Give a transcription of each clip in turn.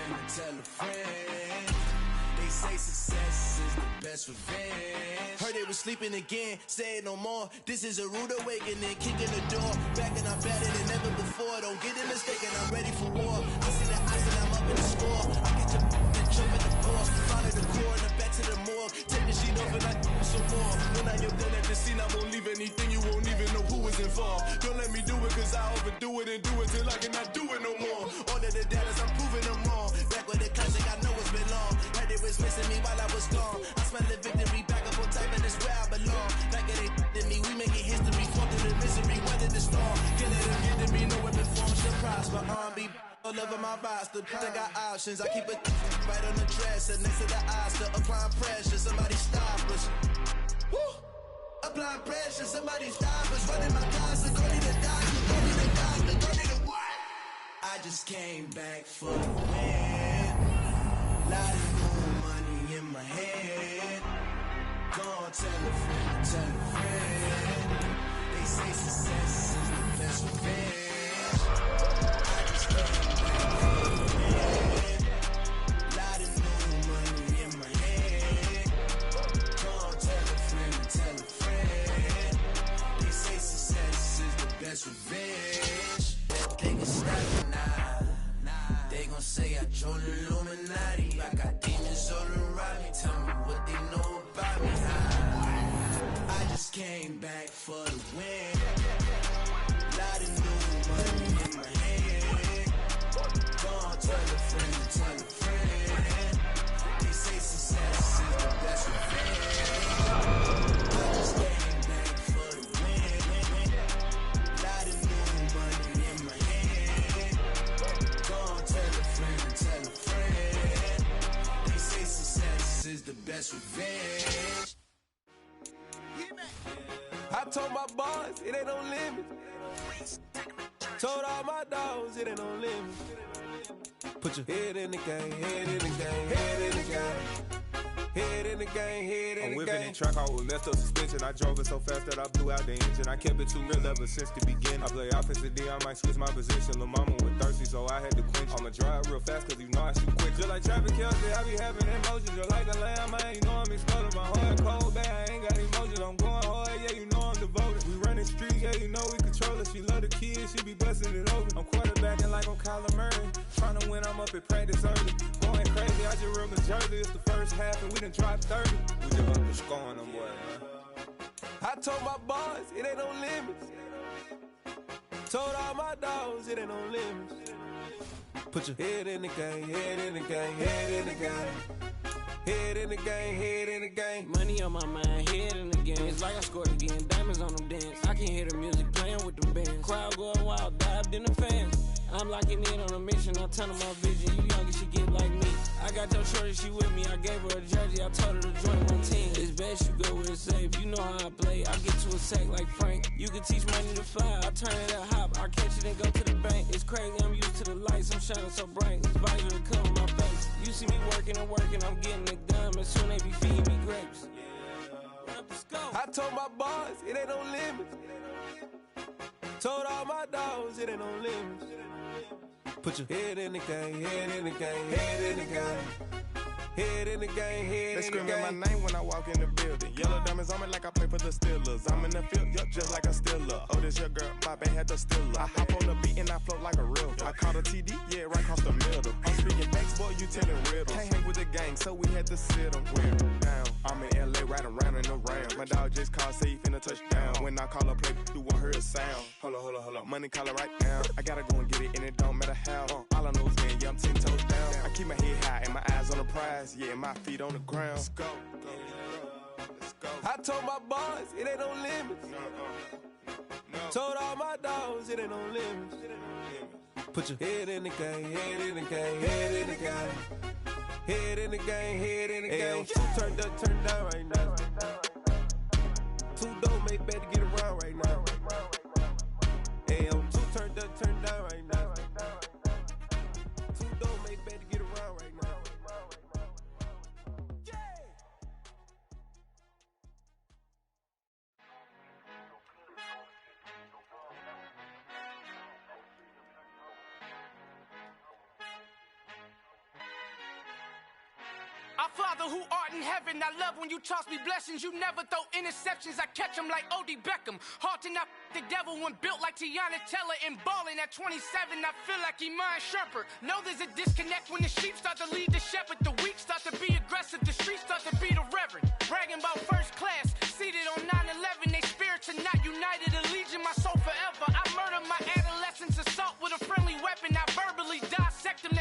friend and tell a friend. They say success is the best revenge. Heard they was sleeping again, say it no more. This is a rude awakening, kicking the door. Back and I'm better than ever before. Don't get it mistaken, I'm ready for war. I see the ice and I'm up in the score. I get your and jump in the force. Follow the core and back to the morgue. Take the sheet off and I do some more. When I am done at the scene, I won't leave anything. You won't even know who was involved. Don't let me do it cause I overdo it and do it till I cannot do it no more. All of the dallas, I'm proving them wrong. Back with the classic, I know it's been long. Heard they was missing me while I was gone. I smell the victory, back up on type and it's where I belong. Back at they me, we making history. Fall through the misery, weather the storm. Can't let them get to me, no weapon form should prosper. R&B all over my roster, I got options. I keep it right on the dresser, next to the Oscar. Applying pressure, somebody stop us. Woo! Applying pressure, somebody stop us. Running my closet, go need a doctor, go need a doctor, go need a what? I just came back for the win. Lot of new money in my head. Go on, tell a friend, tell a friend. They say success is the best revenge. I just came back for the win. Lot of new money in my head. Go on, tell a friend, tell a friend. They say success is the best revenge. They can stop me now. They gon' say I joined the Illuminati. I got demons all around me. Tell me what they know about me. I just came back for the win. Lot of new money in my head. Go on, tell a friend, tell a friend. They say success is the best revenge. I just came back for the win. Lot of new money in my head. Go on, tell a friend, tell a friend. They say success is the best revenge. I told my boys, it ain't no limit. Told all my dogs, it ain't no limit. Put your head in the game, head in the game, head in the game. Head in the game, head in the game. I'm whipping the track out with messed up suspension. I drove it so fast that I blew out the engine. I kept it too real ever since the beginning. I play offensive D, I might switch my position. Lil' mama was thirsty, so I had to quench. I'ma drive real fast, cause you know I shoot quick. Just like traffic Kelsey, I be having emotions. Just like a lamb, man, you know I'm exploding. My heart cold, bad, I ain't got emotions. I'm going hard, yeah, you know I'm devoted. We running streets, yeah, you know we control it. She love the kids, she be busting it over. I'm quarterbacking like I'm Kyler Murray. Trying to win, I'm up at practice early. Going crazy, I just real Jersey. It's the first half and we done dropped 30. We just up to scoring them, boy, man. I told my boys, it ain't no limits. Told all my dogs, it ain't no limits. Put your head in the game, head in the game, head in the game. Head in the game, head in the game. Money on my mind, head in the game. It's like I scored again, diamonds on them dance. I can hear the music playing with the bands. Crowd going wild, dived in the fans. I'm locking in on a mission, I turn on my vision. You young, you should get like me. I got your shorty, she with me. I gave her a jersey, I told her to join my team. It's best you go where it's safe. You know how I play. I get to a sack like Frank. You can teach money to fly. I turn it up hop. I catch it and go to the bank. It's crazy, I'm used to the lights. I'm shining so bright. This visor will come on my face. You see me working and working. I'm getting it done. And soon they be feeding me grapes. I told my boys, it ain't no limits. Told all my dogs, it ain't no limits. Put your head in the game, head in the game, head in the game. Head in the game, head in the game. They screaming my name when I walk in the building. Yellow diamonds on me like I play for the Steelers. I'm in the field, yup, just like a Steeler. Oh, this your girl, my band had the Steeler. I hop on the beat and I float like a real. I caught a TD, yeah, right across the middle. I'm speaking facts, boy, you telling riddles. Can't hang with the gang, so we had to sit them down. I'm in LA, riding round and around. My dog just called, say he finna touchdown. When I call a play, you won't hear a sound. Hold up, money call it right now. I gotta go and get it, and it don't matter how. All I know is man, yeah, I'm 10 toes down. I keep my head high and my eyes on the prize. Yeah, my feet on the ground. Let's go. Let's go. I told my boys, it ain't no limits. No. Told all my dogs, it ain't no limits. Put your head in the game, head in the game, head in the game. Head in the game, head in the game. Two turned up, turned down right now. Two dope make better get around right now. Hey, two turned up, turned down right now. Two dope make better get around right now. Father who art in heaven, I love when you toss me blessings. You never throw interceptions, I catch them like O.D. Beckham. Hard to not the devil when built like Tiana Teller. And balling at 27, I feel like Iman Shumpert. Know there's a disconnect when the sheep start to lead the shepherd. The weak start to be aggressive, the streets start to be the reverend. Bragging about first class, seated on 9/11. They spirits are not united, a legion, my soul forever. I murder my adolescence, assault with a friendly weapon. I verbally dissect them.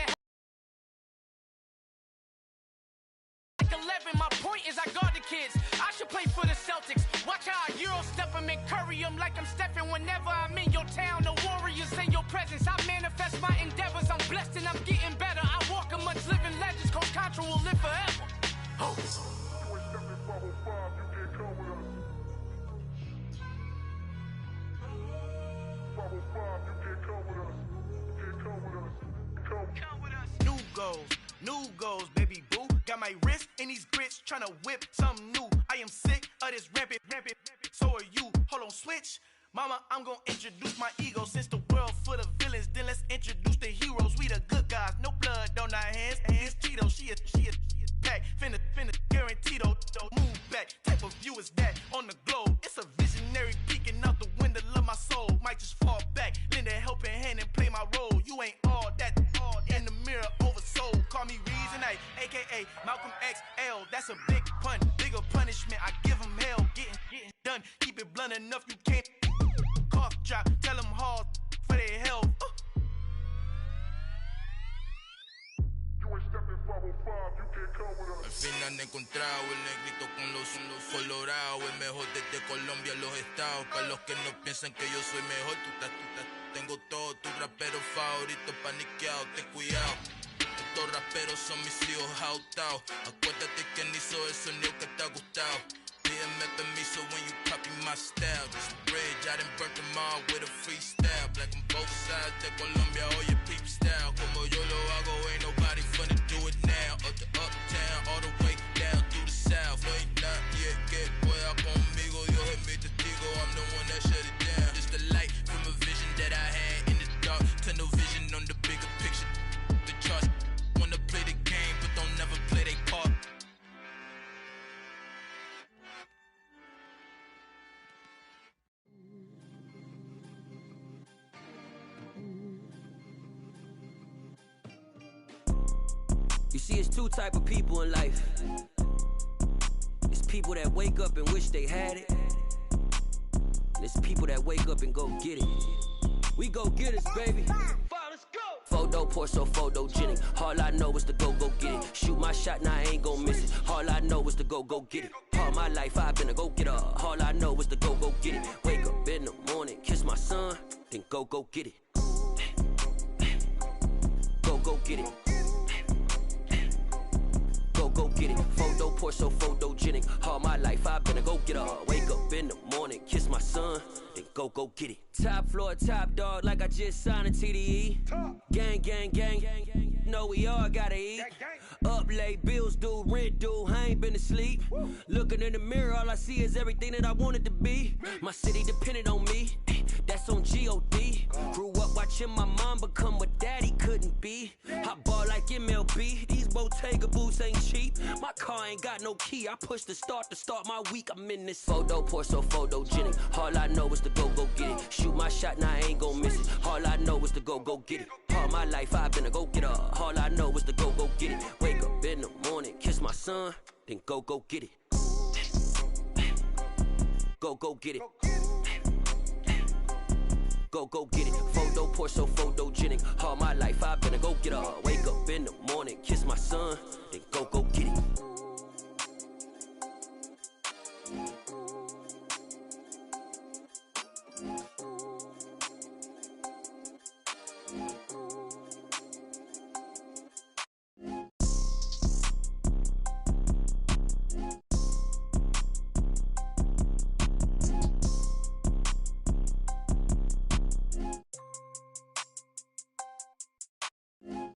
11, my point is I guard the kids. I should play for the Celtics. Watch how I Euro step them and curry them like I'm stepping. Whenever I'm in your town, the Warriors in your presence. I manifest my endeavors. I'm blessed and I'm getting better. I walk amongst living legends. Coach Contra will live forever. Oh. New goals, baby boo. Got my wrist in these grits, tryna whip something new. I am sick of this rampant. So are you. Hold on, switch. Mama, I'm gonna introduce my ego. Since the world full of villains, then let's introduce the heroes. We the good guys, no blood on our hands. It's Tito, she is back. Finna, guaranteed though. Move back. Type of view is that on the globe? It's a visionary peeking out the window of my soul. Might just fall back, lend a helping hand and play my role. You ain't all that. In the mirror, oversold. Call me Reason A, aka Malcolm XL. That's a big pun, bigger punishment. I give him hell, getting done. Keep it blunt enough, you can't. Cough drop, tell them hard for their health. Al fin han encontrado el negrito con los colorados, el mejor desde Colombia, los estados. Para los que no piensan que yo soy mejor, tengo todos tus raperos favoritos paniqueados, ten cuidado. Estos raperos son mis hijos jautados. Acuérdate quién hizo el sonido que te ha gustado. Pídeme permiso when you copy my style. This bridge, I done burnt them all with a freestyle. Black on both sides de Colombia, oye peep style. Como yo lo hago, ain't nobody finna do it now. Up to uptown, all the way down through the south. No hay nadie que pueda conmigo, Dios es mi testigo. I'm the one that shut it down. Just the light from a vision that I had in the dark. Tunnel vision on the bigger picture. The charts wanna play the game, but don't never play their part. You see, it's two type of people in life. It's people that wake up and wish they had it. And it's people that wake up and go get it. We go get it, baby. Let's go. Photo pour so photogenic. All I know is to go get it. Shoot my shot, now I ain't gon' miss it. All I know is to go get it. All my life I've been a go getter. All I know is to go get it. Wake up in the morning, kiss my son, then go get it. Go get it. Go get it. Photo pour so photogenic. All my life I've been a go getter. Wake up in the morning, kiss my son, then go get it. Top floor, top dog, like I just signed a TDE. Gang. Know we all gotta eat. Up late, bills due, rent due, I ain't been asleep. Looking in the mirror, all I see is everything that I wanted to be. My city depended on me, that's on G.O.D. Grew up watching my mom become what daddy couldn't be. I ball like MLB, these Bottega boots ain't cheap. My car ain't got no key, I push the start to start my week. I'm in this photo pour so photogenic. All I know is to go get it. Shoot my shot, now I ain't gon' miss it. All I know is to go get it. All my life I've been a go getter. All I know is to go get it. Wake up in the morning, kiss my son, then go get it. Go get it. Go get it. Photo pour so photogenic. All my life I've been a go getter. Wake up in the morning, kiss my son, then go get it.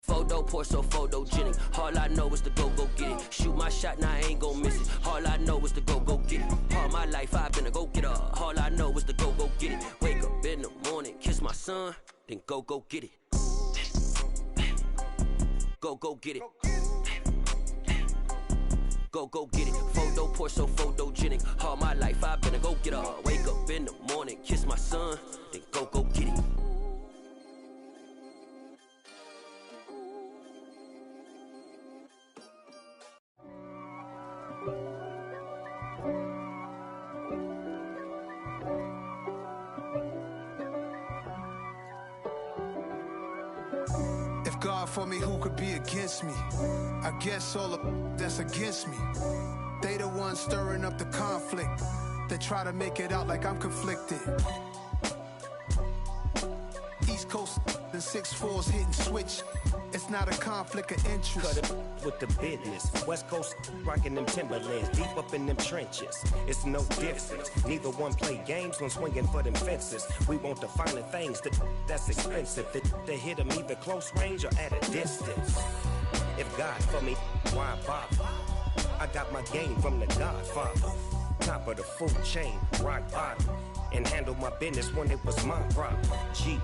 Photo pour so photogenic. All I know is to go get it. Shoot my shot, now I ain't gon' miss it. All I know is to go get it. All my life I've been a go getter. All I know is to go get it. Wake up in the morning, kiss my son, then go get it. Go get it. go get it. Photo poor, so photogenic. All my life I've been a go getter. Wake up in the morning, kiss my son, then go get it. If God for me, who could be against me? I guess all of that's against me. They the ones stirring up the conflict. They try to make it out like I'm conflicted. East Coast and 6'4's hitting switch. It's not a conflict of interest. Cut it with the business. West Coast rocking them Timberlands, deep up in them trenches. It's no difference. Neither one play games when swinging for them fences. We want the finer things that's expensive. They hit them either close range or at a distance. If God for me, why bother? I got my game from the Godfather. Top of the food chain, rock bottom. And handle my business when it was my problem. Jeep.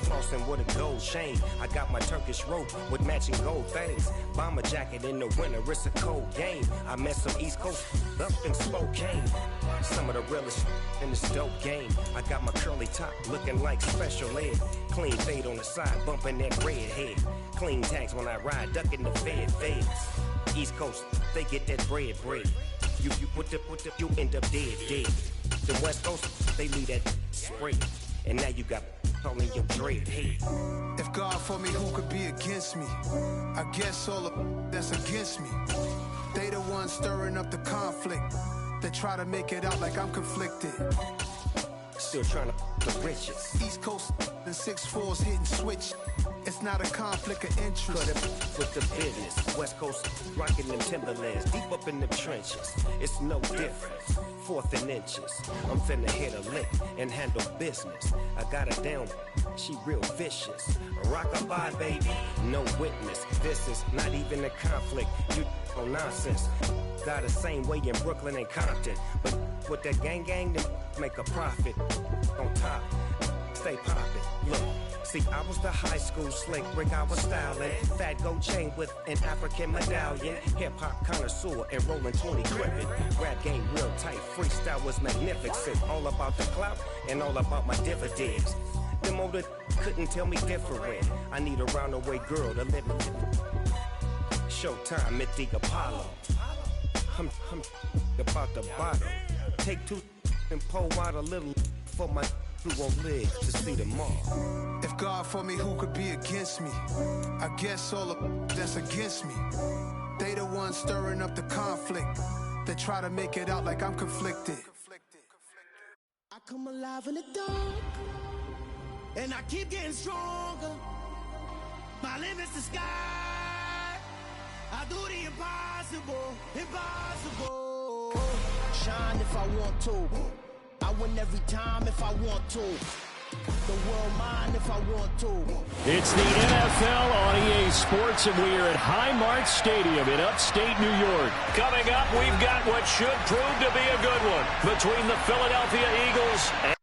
Flossing with a gold chain. I got my Turkish rope with matching gold things. Bomber jacket in the winter, it's a cold game. I met some East Coast up in Spokane. Some of the realest in this dope game. I got my curly top looking like special ed. Clean fade on the side, bumping that red head. Clean tags when I ride, ducking the feds. East Coast, they get that bread. You put the, you end up dead. The West Coast, they leave that spread. And now you got calling your dread head. If God for me, who could be against me? I guess all of that's against me. They the ones stirring up the conflict. They try to make it out like I'm conflicted. Still trying to the riches. East Coast and 6'4's hitting switch. It's not a conflict of interest. Cut it with the business. West Coast rocking them Timberlands, deep up in them trenches. It's no difference. 4th and inches. I'm finna hit a lick and handle business. I got her down, she real vicious. Rock-a-bye, baby, no witness. This is not even a conflict. You on nonsense. Got the same way in Brooklyn and Compton. But with that gang, then make a profit. On top, stay poppin'. Look. See, I was the high school slick Rick, I was styling. Fat gold chain with an African medallion. Hip-hop connoisseur and rolling 20 crippin'. Rap game real tight, freestyle was magnificent. All about the clout and all about my dividends. Them older couldn't tell me different. I need a roundaway girl to live in. Showtime at the Apollo. I'm about the bottom. Take 2 and pour out a little for my who won't live to see tomorrow. If God for me, who could be against me? I guess all of that's against me. They the ones stirring up the conflict. They try to make it out like I'm conflicted. I come alive in the dark, and I keep getting stronger. My limit's the sky. I do the impossible. Shine if I want to. I win every time if I want to. The world mine if I want to. It's the NFL on EA Sports, and we are at Highmark Stadium in upstate New York. Coming up, we've got what should prove to be a good one between the Philadelphia Eagles and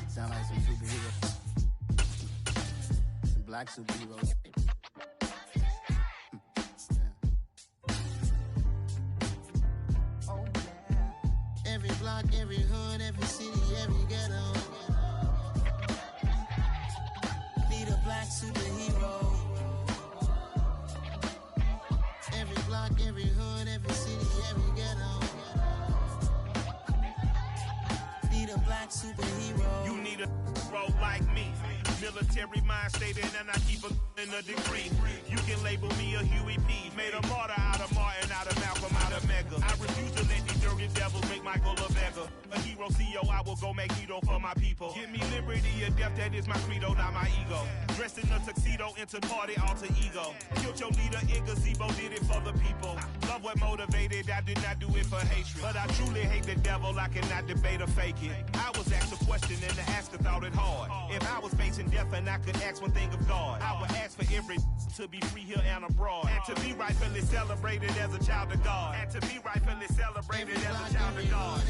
sound like some superheroes. Some black superheroes. Every block, every hood, every city, every ghetto. Need a black superhero. Every block, every hood, every city, every ghetto. Need a black superhero. You need a role like me. Military mind stated, and I keep in a degree. You can label me a Huey P. Made a martyr out of Martin, out of Malcolm, out of Mega. I refuse to let these dirty devils make Michael a beggar. A hero CEO, I will go Magneto for my people. Give me liberty or death, that is my credo, not my ego. Dressed in a tuxedo, into party, alter ego. Killed your leader in gazebo, did it for the people. Love what motivated, I did not do it for hatred. But I truly hate the devil, I cannot debate or fake it. I was asked a question and the asker thought it hard. If I was facing death and I could ask one thing of God, I would ask for every to be free here and abroad. And to be rightfully celebrated as a child of God. And to be rightfully celebrated as a child of God.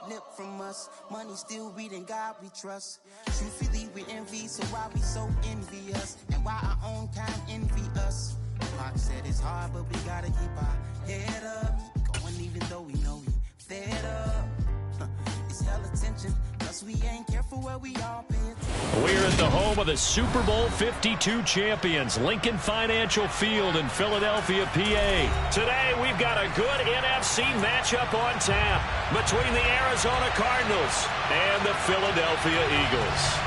nip from us. Money still reading God we trust. Truthfully we envy, so why we so envious? And why our own kind envy us? Pac said it's hard, but we gotta keep our head up. Going even though we know we fed up. It's hell attention, plus we ain't careful where we all pay attention. We're at the home of the Super Bowl 52 champions, Lincoln Financial Field in Philadelphia, PA. Today, we've got a good NFC matchup on tap between the Arizona Cardinals and the Philadelphia Eagles.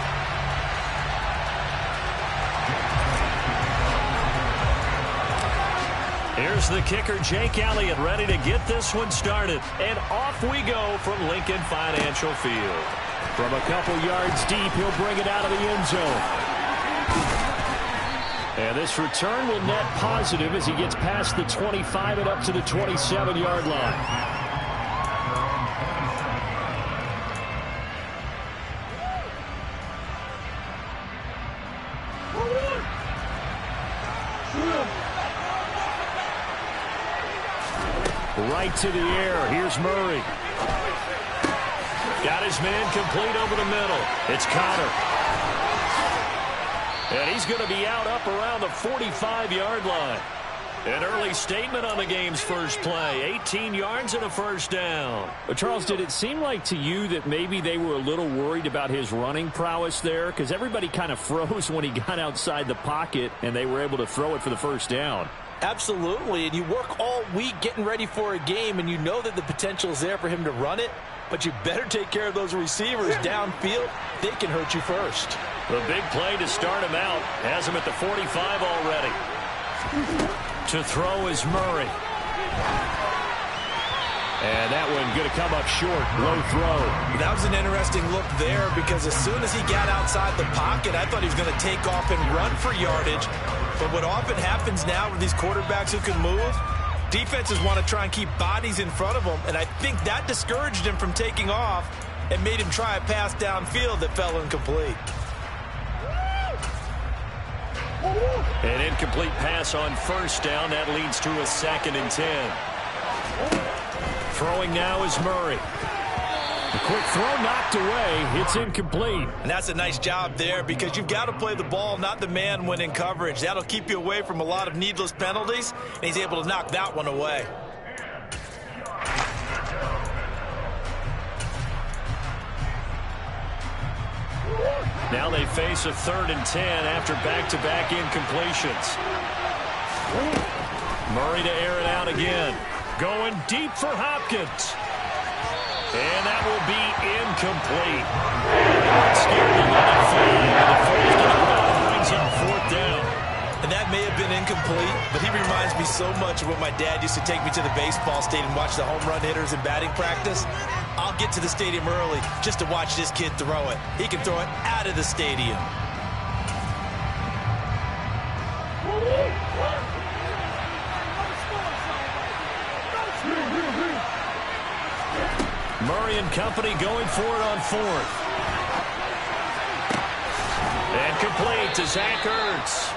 Here's the kicker, Jake Elliott, ready to get this one started. And off we go from Lincoln Financial Field. From a couple yards deep, he'll bring it out of the end zone. And this return will net positive as he gets past the 25 and up to the 27-yard line. Right to the air. Here's Murray. Got his man complete over the middle. It's Connor. And he's going to be out up around the 45-yard line. An early statement on the game's first play. 18 yards and a first down. But Charles, did it seem like to you that maybe they were a little worried about his running prowess there? Because everybody kind of froze when he got outside the pocket, and they were able to throw it for the first down. Absolutely, and you work all week getting ready for a game, and you know that the potential is there for him to run it, but you better take care of those receivers downfield. They can hurt you first. The big play to start him out has him at the 45 already. To throw is Murray. And that one going to come up short. Low throw. That was an interesting look there because as soon as he got outside the pocket, I thought he was going to take off and run for yardage. But what often happens now with these quarterbacks who can move, defenses want to try and keep bodies in front of them, and I think that discouraged him from taking off and made him try a pass downfield that fell incomplete. An incomplete pass on first down. That leads to a 2nd and 10. Throwing now is Murray. The quick throw knocked away. It's incomplete. And that's a nice job there because you've got to play the ball, not the man when in coverage. That'll keep you away from a lot of needless penalties, and he's able to knock that one away. Now they face a 3rd and 10 after back-to-back incompletions. Murray to air it out again. Going deep for Hopkins. And that will be incomplete. Scared to let it fly. The first down brings up 4th down. And that may have been incomplete, but he reminds me so much of when my dad used to take me to the baseball stadium and watch the home run hitters in batting practice. I'll get to the stadium early just to watch this kid throw it. He can throw it out of the stadium. Murray and company going for it on 4th. And complete to Zach Ertz.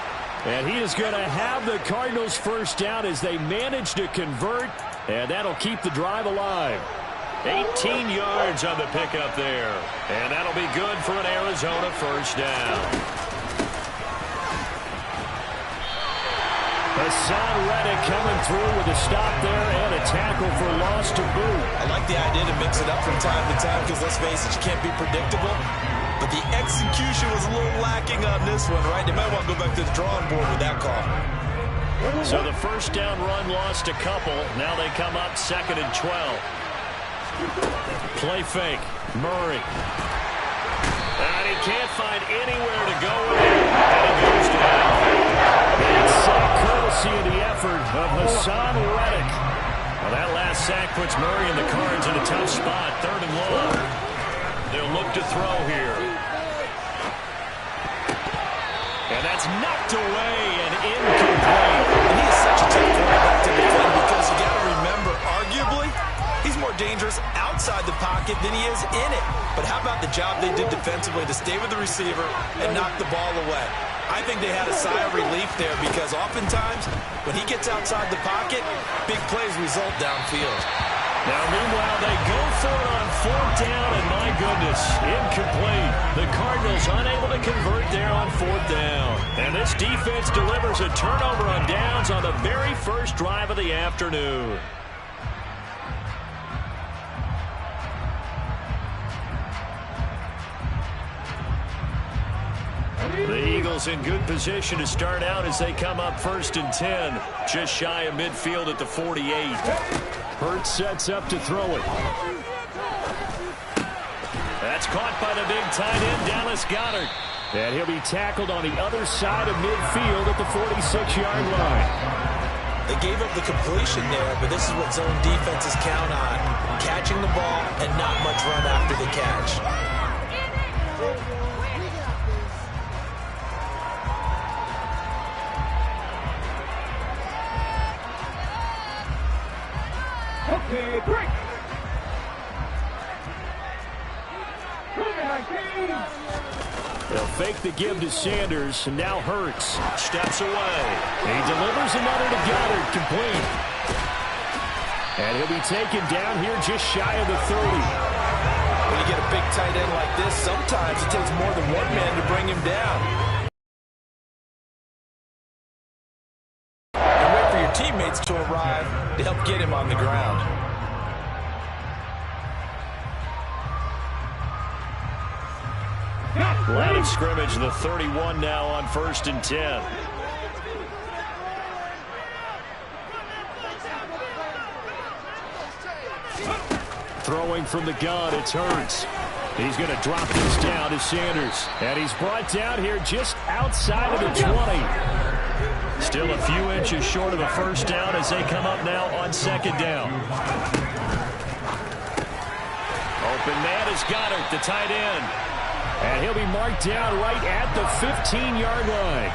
And he is going to have the Cardinals first down as they manage to convert. And that'll keep the drive alive. 18 yards on the pickup there. And that'll be good for an Arizona first down. Hassan Reddick coming through with a stop there and a tackle for loss to boot. I like the idea to mix it up from time to time because, let's face it, you can't be predictable. But the execution was a little lacking on this one, right? They might want to go back to the drawing board with that call. So the first down run lost a couple. Now they come up 2nd and 12. Play fake. Murray. And he can't find anywhere to go with it. And he goes down. It's courtesy of the effort of Hassan Reddick. Well, that last sack puts Murray and the Cards in a tough spot. 3rd and long. They'll look to throw here. And that's knocked away and incomplete. And he is such a tough quarterback to defend because you got to remember, arguably, he's more dangerous outside the pocket than he is in it. But how about the job they did defensively to stay with the receiver and knock the ball away? I think they had a sigh of relief there because oftentimes when he gets outside the pocket, big plays result downfield. Now, meanwhile, they go for it on 4th down, and my goodness, incomplete. The Cardinals unable to convert there on 4th down. And this defense delivers a turnover on downs on the very first drive of the afternoon. The Eagles in good position to start out as they come up 1st and 10. Just shy of midfield at the 48. Hurts sets up to throw it. That's caught by the big tight end, Dallas Goedert. And he'll be tackled on the other side of midfield at the 46-yard line. They gave up the completion there, but this is what zone defenses count on. Catching the ball and not much run after the catch. Okay, break. They'll fake the give to Sanders, and now Hurts steps away. He delivers another to Goddard, complete. And he'll be taken down here just shy of the 30. When you get a big tight end like this, sometimes it takes more than one man to bring him down. And wait for your teammates to arrive to help get him on the ground. Line of scrimmage, the 31 now on 1st and 10. Throwing from the gun, it's Hurts. He's going to drop this down to Sanders. And he's brought down here just outside of the 20. Still a few inches short of a first down as they come up now on 2nd down. Open man is Goddard, the tight end. And he'll be marked down right at the 15-yard line.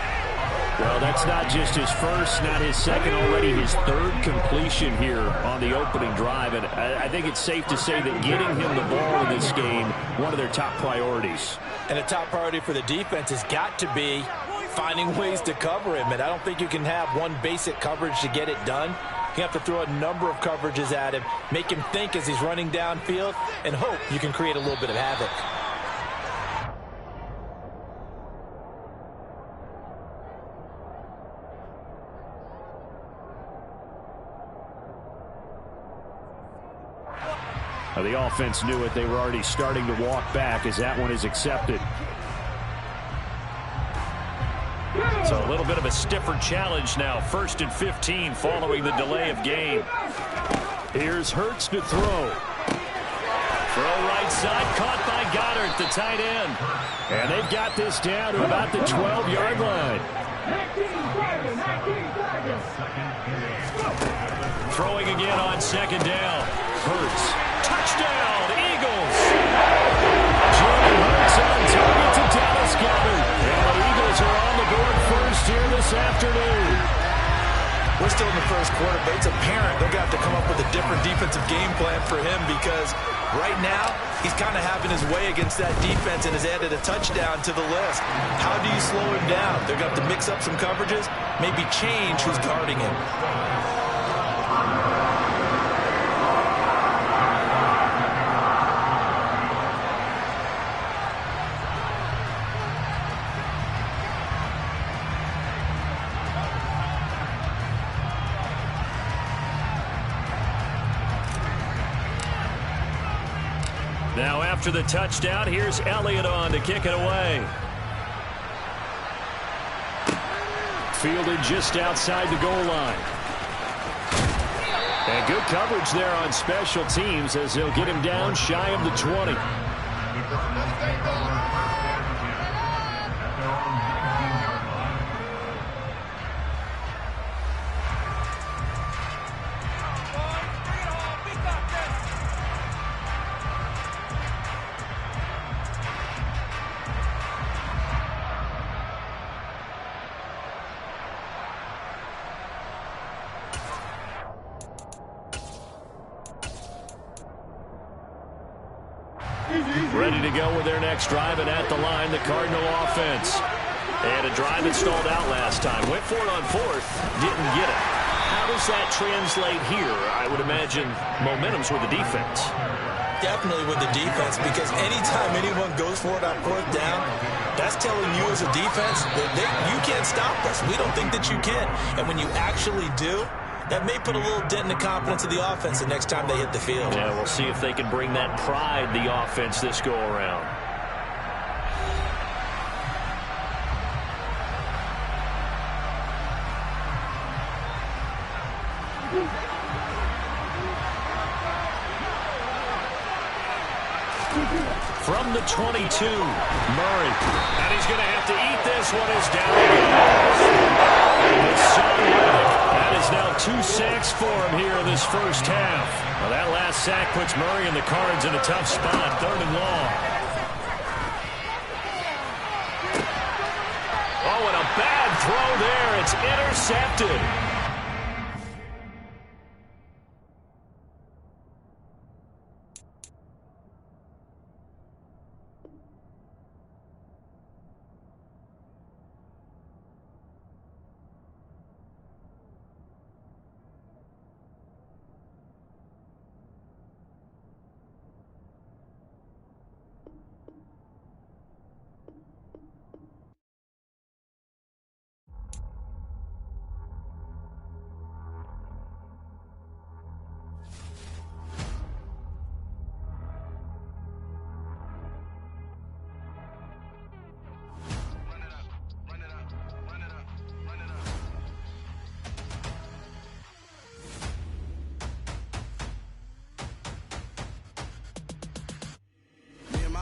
Well, that's not just his first, not his second, already his 3rd completion here on the opening drive. And I think it's safe to say that getting him the ball in this game, one of their top priorities. And a top priority for the defense has got to be finding ways to cover him. And I don't think you can have one basic coverage to get it done. You have to throw a number of coverages at him, make him think as he's running downfield, and hope you can create a little bit of havoc. The offense knew it. They were already starting to walk back as that one is accepted. So a little bit of a stiffer challenge now. 1st and 15 following the delay of game. Here's Hurts to throw. Throw right side, caught by Goddard, the tight end. And they've got this down to about the 12-yard line. Throwing again on 2nd down. Hurts. Touchdown, Eagles. Jalen Hurts on target to Dallas Goedert. And the Eagles are on the board first here this afternoon. We're still in the first quarter, but it's apparent they're going to have to come up with a different defensive game plan for him because right now he's kind of having his way against that defense and has added a touchdown to the list. How do you slow him down? They're going to have to mix up some coverages, maybe change who's guarding him. Now after the touchdown, here's Elliott on to kick it away. Fielded just outside the goal line. And good coverage there on special teams as they'll get him down shy of the 20. Ready to go with their next drive, and at the line, the Cardinal offense. And a drive that stalled out last time. Went for it on 4th, didn't get it. how does that translate here? I would imagine momentum's with the defense. Definitely with the defense, because anytime anyone goes for it on fourth down, that's telling you as a defense that you can't stop us. We don't think that you can. And when you actually do, that may put a little dent in the confidence of the offense the next time they hit the field. Yeah, we'll see if they can bring that pride, the offense, this go around. From the 22, Murray. And he's going to have to eat this one as down he goes. That is now 2 sacks for him here in this first half. Well, that last sack puts Murray and the Cards in a tough spot, 3rd and long. Oh, and a bad throw there. It's intercepted.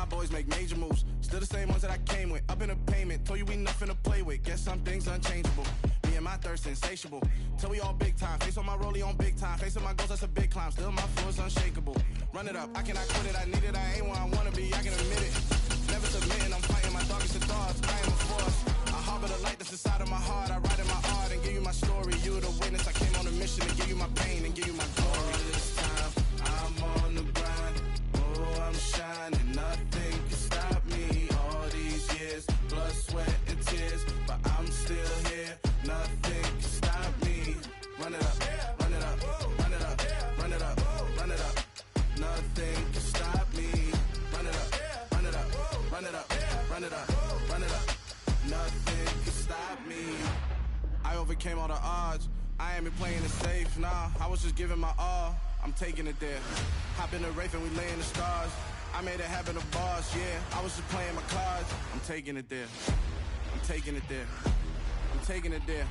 Boys make major moves, still the same ones that I came with. Up in the payment, told you we nothing to play with. Guess some things unchangeable. Me and my thirst insatiable. Till we all big time. Face on my rollie on big time. Facing my goals, that's a big climb. Still my flow is unshakable. Run it up, I cannot quit it. I need it, I ain't where I wanna be. I can admit it. Never submitting, I'm fighting my darkest of thoughts. I am a force. I harbor the light that's inside of my heart. I write in my art and give you my story. You the witness. I came on a mission to give you my pain and give you my glory. This time I'm on the grind. Oh, I'm shining. Nothing can stop me. All these years, blood, sweat, and tears, but I'm still here. Nothing can stop me. Run it up, run it up, run it up, run it up, run it up. Nothing can stop me. Run it up, run it up, run it up, run it up, run it up. Nothing can stop me. I overcame all the odds. I ain't been playing it safe, nah. I was just giving my all. I'm taking it there. Hop in the Wraith and we lay in the stars. I made it happen to boss, yeah. I was just playing my cards. I'm taking it there. I'm taking it there. I'm taking it there.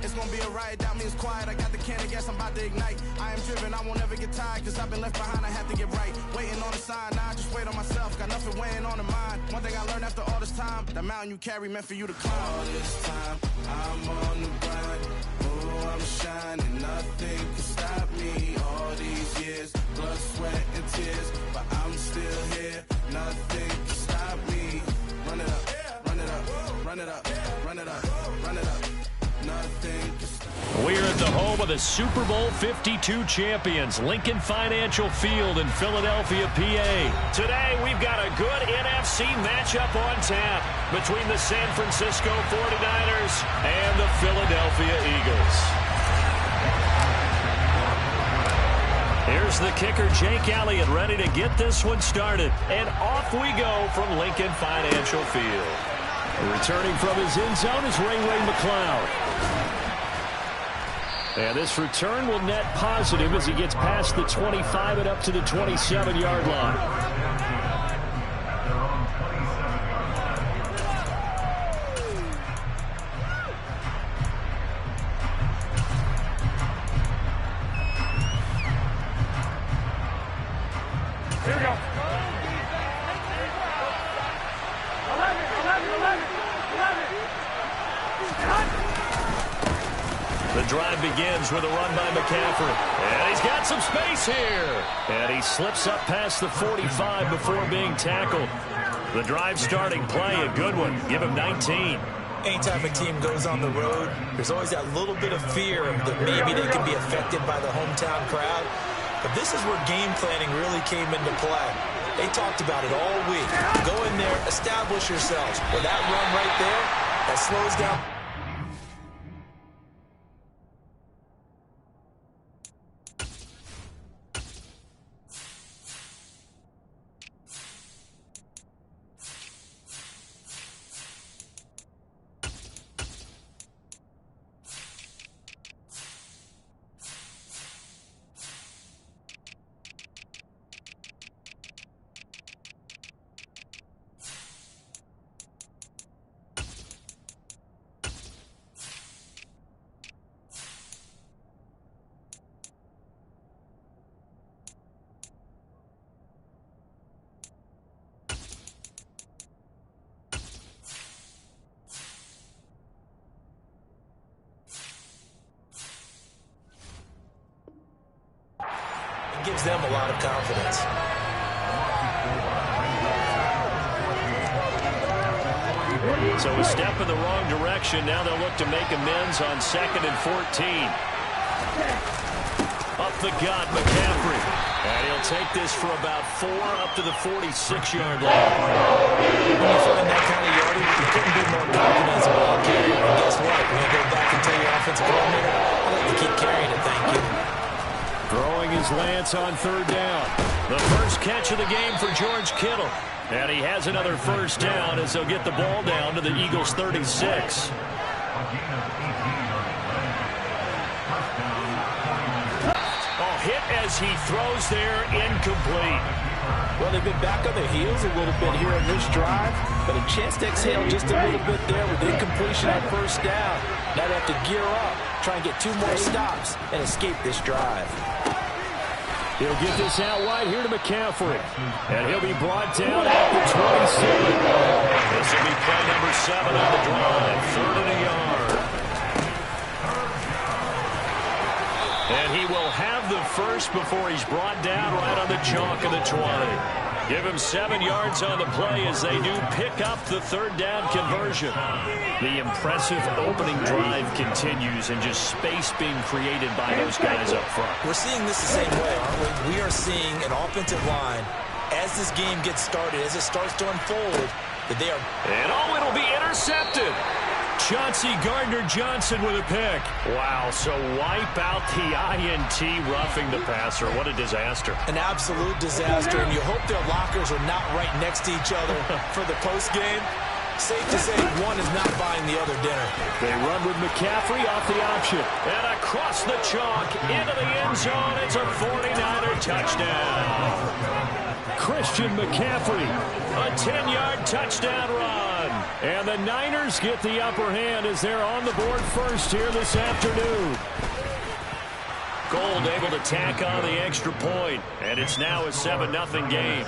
It's gonna be a riot, doubt me it's quiet. I got the can of gas, I'm about to ignite. I am driven, I won't ever get tired, cause I've been left behind, I have to get right. Waiting on the sign, now I just wait on myself. Got nothing weighing on the mind. One thing I learned after all this time, the mountain you carry meant for you to climb. All this time, I'm on the grind. Oh, I'm shining, nothing can stop me. All these years, blood, sweat, and tears, but I'm still here. Nothing can stop me. Run it up, run it up, run it up, run it up, run it up. Nothing can stop me. We're at the home of the Super Bowl 52 champions, Lincoln Financial Field in Philadelphia, PA. Today, we've got a good NFC matchup on tap between the San Francisco 49ers and the Philadelphia Eagles. Here's the kicker, Jake Elliott, ready to get this one started. And off we go from Lincoln Financial Field. Returning from his end zone is Ray McCloud. And this return will net positive as he gets past the 25 and up to the 27-yard line. Here we go. 11. The drive begins with a run by McCaffrey. And he's got some space here. And he slips up past the 45 before being tackled. The drive starting play, a good one. Give him 19. Anytime a team goes on the road, there's always that little bit of fear that maybe they can be affected by the hometown crowd. But this is where game planning really came into play. They talked about it all week. Go in there, establish yourselves. With that run right there, that slows down. gives them a lot of confidence. So a step in the wrong direction. Now they'll look to make amends on 2nd and 14. Up the gut, McCaffrey. And he'll take this for about 4 up to the 46-yard line. When you find that kind of yardage, you couldn't be more confident as a ball carrier. And guess what? When you go back and tell your offensive coordinator, I'd like to keep carrying it, thank you. Throwing his Lance on 3rd down. The first catch of the game for George Kittle. And he has another first down as they'll get the ball down to the Eagles' 36. Hit as he throws there, incomplete. Well, they've been back on their heels a little bit here in this drive, but a chance to exhale just a little bit there with incompletion on first down. Now they have to gear up, try and get 2 more stops, and escape this drive. He'll get this out wide here to McCaffrey, and he'll be brought down at the 27. This will be play number 7 on the drive, 3rd and a yard. And he will have the first before he's brought down right on the chalk of the 20. Give him 7 yards on the play as they do pick up the 3rd down conversion. The impressive opening drive continues and just space being created by those guys up front. We're seeing this the same way, aren't we? We are seeing an offensive line, as this game gets started, as it starts to unfold, that they are... And it'll be intercepted. Chauncey Gardner-Johnson with a pick. Wow, so wipe out the INT roughing the passer. What a disaster. An absolute disaster, and you hope their lockers are not right next to each other for the postgame. Safe to say one is not buying the other dinner. They run with McCaffrey off the option. And across the chalk, into the end zone. It's a 49er touchdown. Christian McCaffrey, a 10-yard touchdown run. And the Niners get the upper hand as they're on the board first here this afternoon. Gold able to tack on the extra point, and it's now a 7-0 game.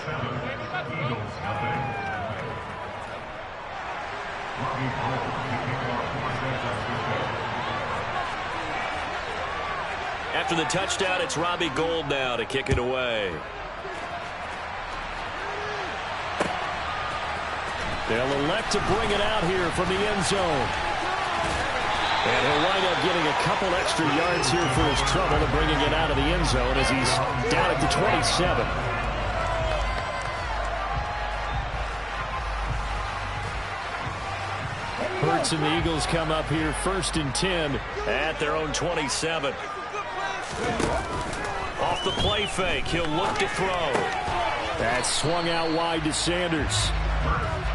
After the touchdown, it's Robbie Gould now to kick it away. They'll elect to bring it out here from the end zone. And he'll wind up getting a couple extra yards here for his trouble and bringing it out of the end zone as he's down at the 27. Hurts and the Eagles come up here 1st and 10 at their own 27. Off the play fake, he'll look to throw. That's swung out wide to Sanders.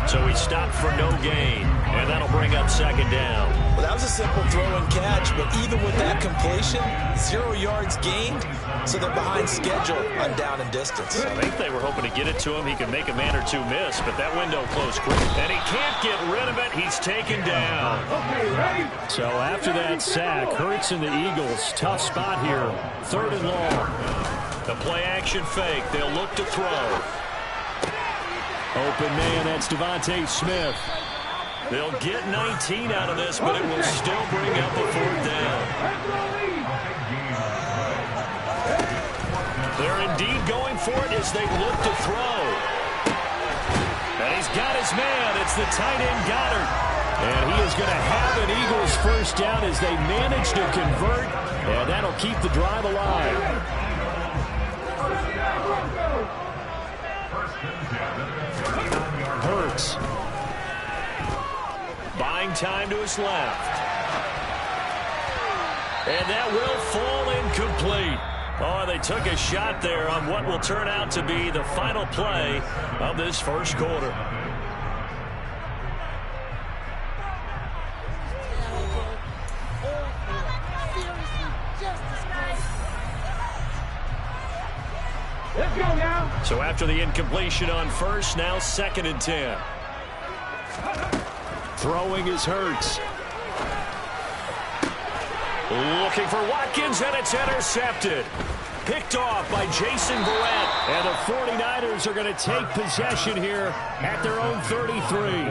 So he stopped for no gain, and that'll bring up 2nd down. Well, that was a simple throw and catch, but even with that completion, 0 yards gained, so they're behind schedule on down and distance. I think they were hoping to get it to him. He could make a man or 2 miss, but that window closed quick. And he can't get rid of it. He's taken down. So after that sack, Hurts and the Eagles, tough spot here. 3rd and long. The play action fake. They'll look to throw. Open man, that's Devontae Smith. They'll get 19 out of this, but it will still bring up a 4th down. They're indeed going for it as they look to throw. And he's got his man. It's the tight end Goddard. And he is going to have an Eagles first down as they manage to convert. And that'll keep the drive alive. Hurts. Buying time to his left. And that will fall incomplete. Oh, they took a shot there on what will turn out to be the final play of this first quarter. Let's go now. So after the incompletion on first, now 2nd and 10. Throwing is Hurts. Looking for Watkins, and it's intercepted. Picked off by Jason Verrett. And the 49ers are going to take possession here at their own 33.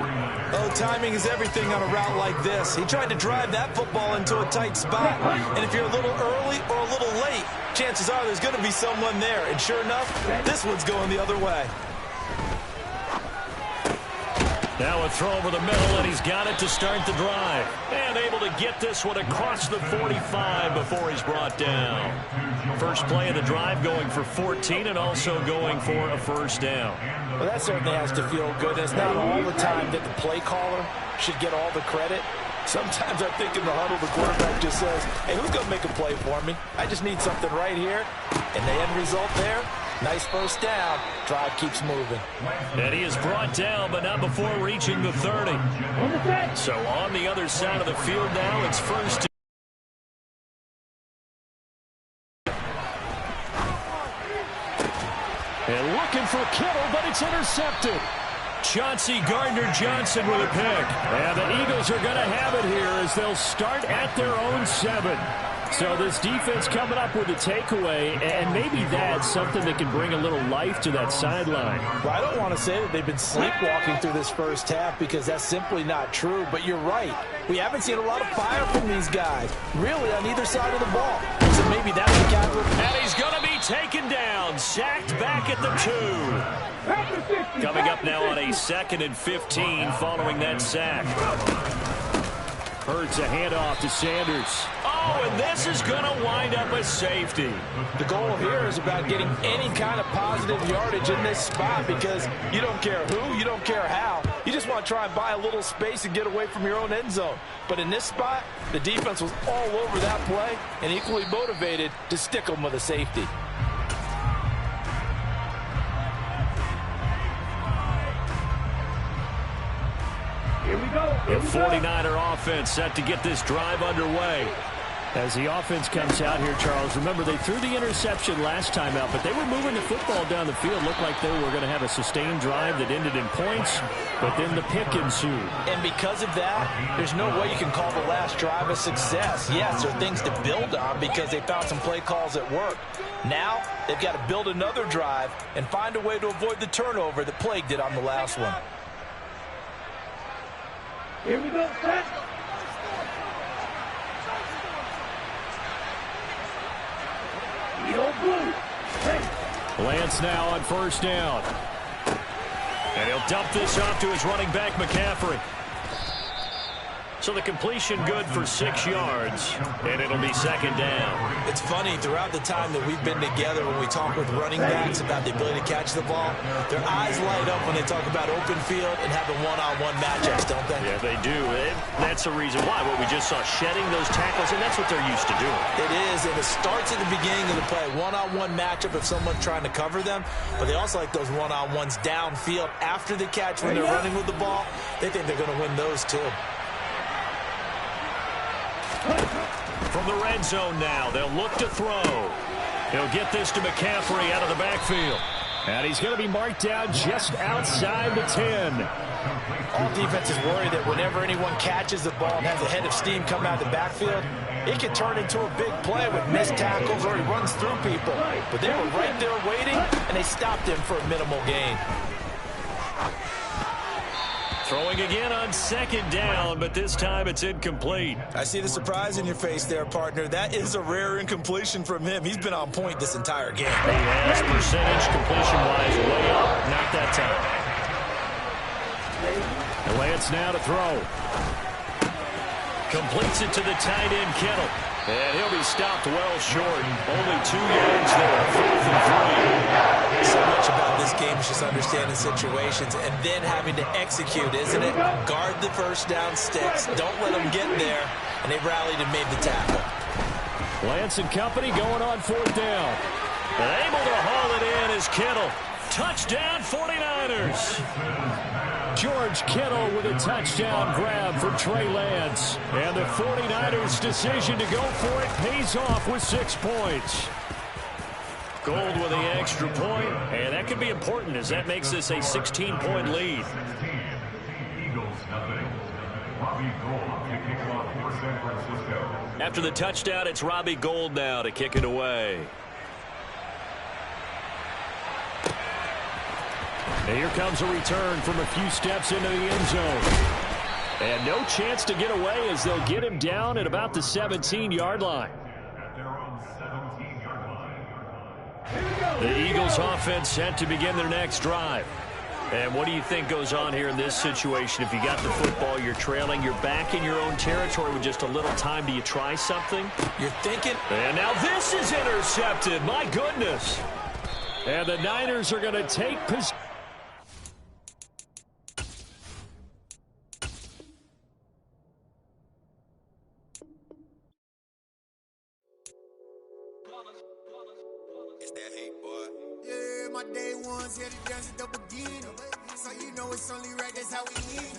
Oh, timing is everything on a route like this. He tried to drive that football into a tight spot. And if you're a little early or a little late, chances are there's going to be someone there. And sure enough, this one's going the other way. Now a throw over the middle, and he's got it to start the drive. And able to get this one across the 45 before he's brought down. First play of the drive going for 14 and also going for a first down. Well, that certainly has to feel good. And it's not all the time that the play caller should get all the credit. Sometimes I think in the huddle, the quarterback just says, hey, who's going to make a play for me? I just need something right here. And the end result there, nice first down. Drive keeps moving. And he is brought down, but not before reaching the 30. So on the other side of the field now, it's first. And looking for Kittle, but it's intercepted. Chauncey Gardner-Johnson with a pick. And the Eagles are going to have it here as they'll start at their own 7. So this defense coming up with a takeaway, and maybe that's something that can bring a little life to that sideline. Well, I don't want to say that they've been sleepwalking through this first half because that's simply not true, but you're right. We haven't seen a lot of fire from these guys, really on either side of the ball. So maybe that's the catalyst. And he's going to be taken down, sacked back at the 2. Coming up now on a 2nd and 15 following that sack. Hurts a handoff to Sanders. Oh, and this is going to wind up a safety. The goal here is about getting any kind of positive yardage in this spot because you don't care who, you don't care how. You just want to try and buy a little space and get away from your own end zone. But in this spot, the defense was all over that play and equally motivated to stick them with a safety. Here we go. The 49er offense set to get this drive underway. As the offense comes out here, Charles, remember they threw the interception last time out, but they were moving the football down the field. Looked like they were going to have a sustained drive that ended in points, but then the pick ensued. And because of that, there's no way you can call the last drive a success. Yes, there are things to build on because they found some play calls that work. Now, they've got to build another drive and find a way to avoid the turnover that plagued it on the last one. Here we go, set. Lance now on first down. And he'll dump this off to his running back, McCaffrey. So the completion good for 6 yards, and it'll be second down. It's funny, throughout the time that we've been together, when we talk with running backs about the ability to catch the ball, their eyes light up when they talk about open field and having one-on-one matchups, don't they? Yeah, they do. That's the reason why. What we just saw, shedding those tackles, and that's what they're used to doing. It is, and it starts at the beginning of the play. One-on-one matchup if someone's trying to cover them, but they also like those one-on-ones downfield after the catch when they're running with the ball. They think they're going to win those, too. From the red zone now, they'll look to throw. He'll get this to McCaffrey out of the backfield. And he's going to be marked down just outside the 10. All defenses worry that whenever anyone catches the ball and has a head of steam come out of the backfield, it can turn into a big play with missed tackles or he runs through people. But they were right there waiting, and they stopped him for a minimal gain. Throwing again on second down, but this time it's incomplete. I see the surprise in your face there, partner. That is a rare incompletion from him. He's been on point this entire game. He has percentage completion-wise way up. Not that time. Lance now to throw. Completes it to the tight end, Kittle. And he'll be stopped well short. Only 2 yards there. 4th and 3. So much about this game is just understanding situations and then having to execute, isn't it? Guard the first down sticks. Don't let them get there. And they rallied and made the tackle. Lance and company going on 4th down. And able to haul it in is Kittle. Touchdown 49ers. George Kittle with a touchdown grab for Trey Lance. And the 49ers' decision to go for it pays off with 6 points. Gold with the extra point, and that could be important as that makes this a 16-point lead. After the touchdown, it's Robbie Gould now to kick it away. And here comes a return from a few steps into the end zone. And no chance to get away as they'll get him down at about the 17-yard line. The Eagles offense set to begin their next drive. And what do you think goes on here in this situation? If you got the football, you're trailing, you're back in your own territory with just a little time. Do you try something? You're thinking. And now this is intercepted. My goodness. And the Niners are going to take possession. It's that hate, boy. Yeah, my day ones here to dance at the beginning. So you know it's only right, that's how we end.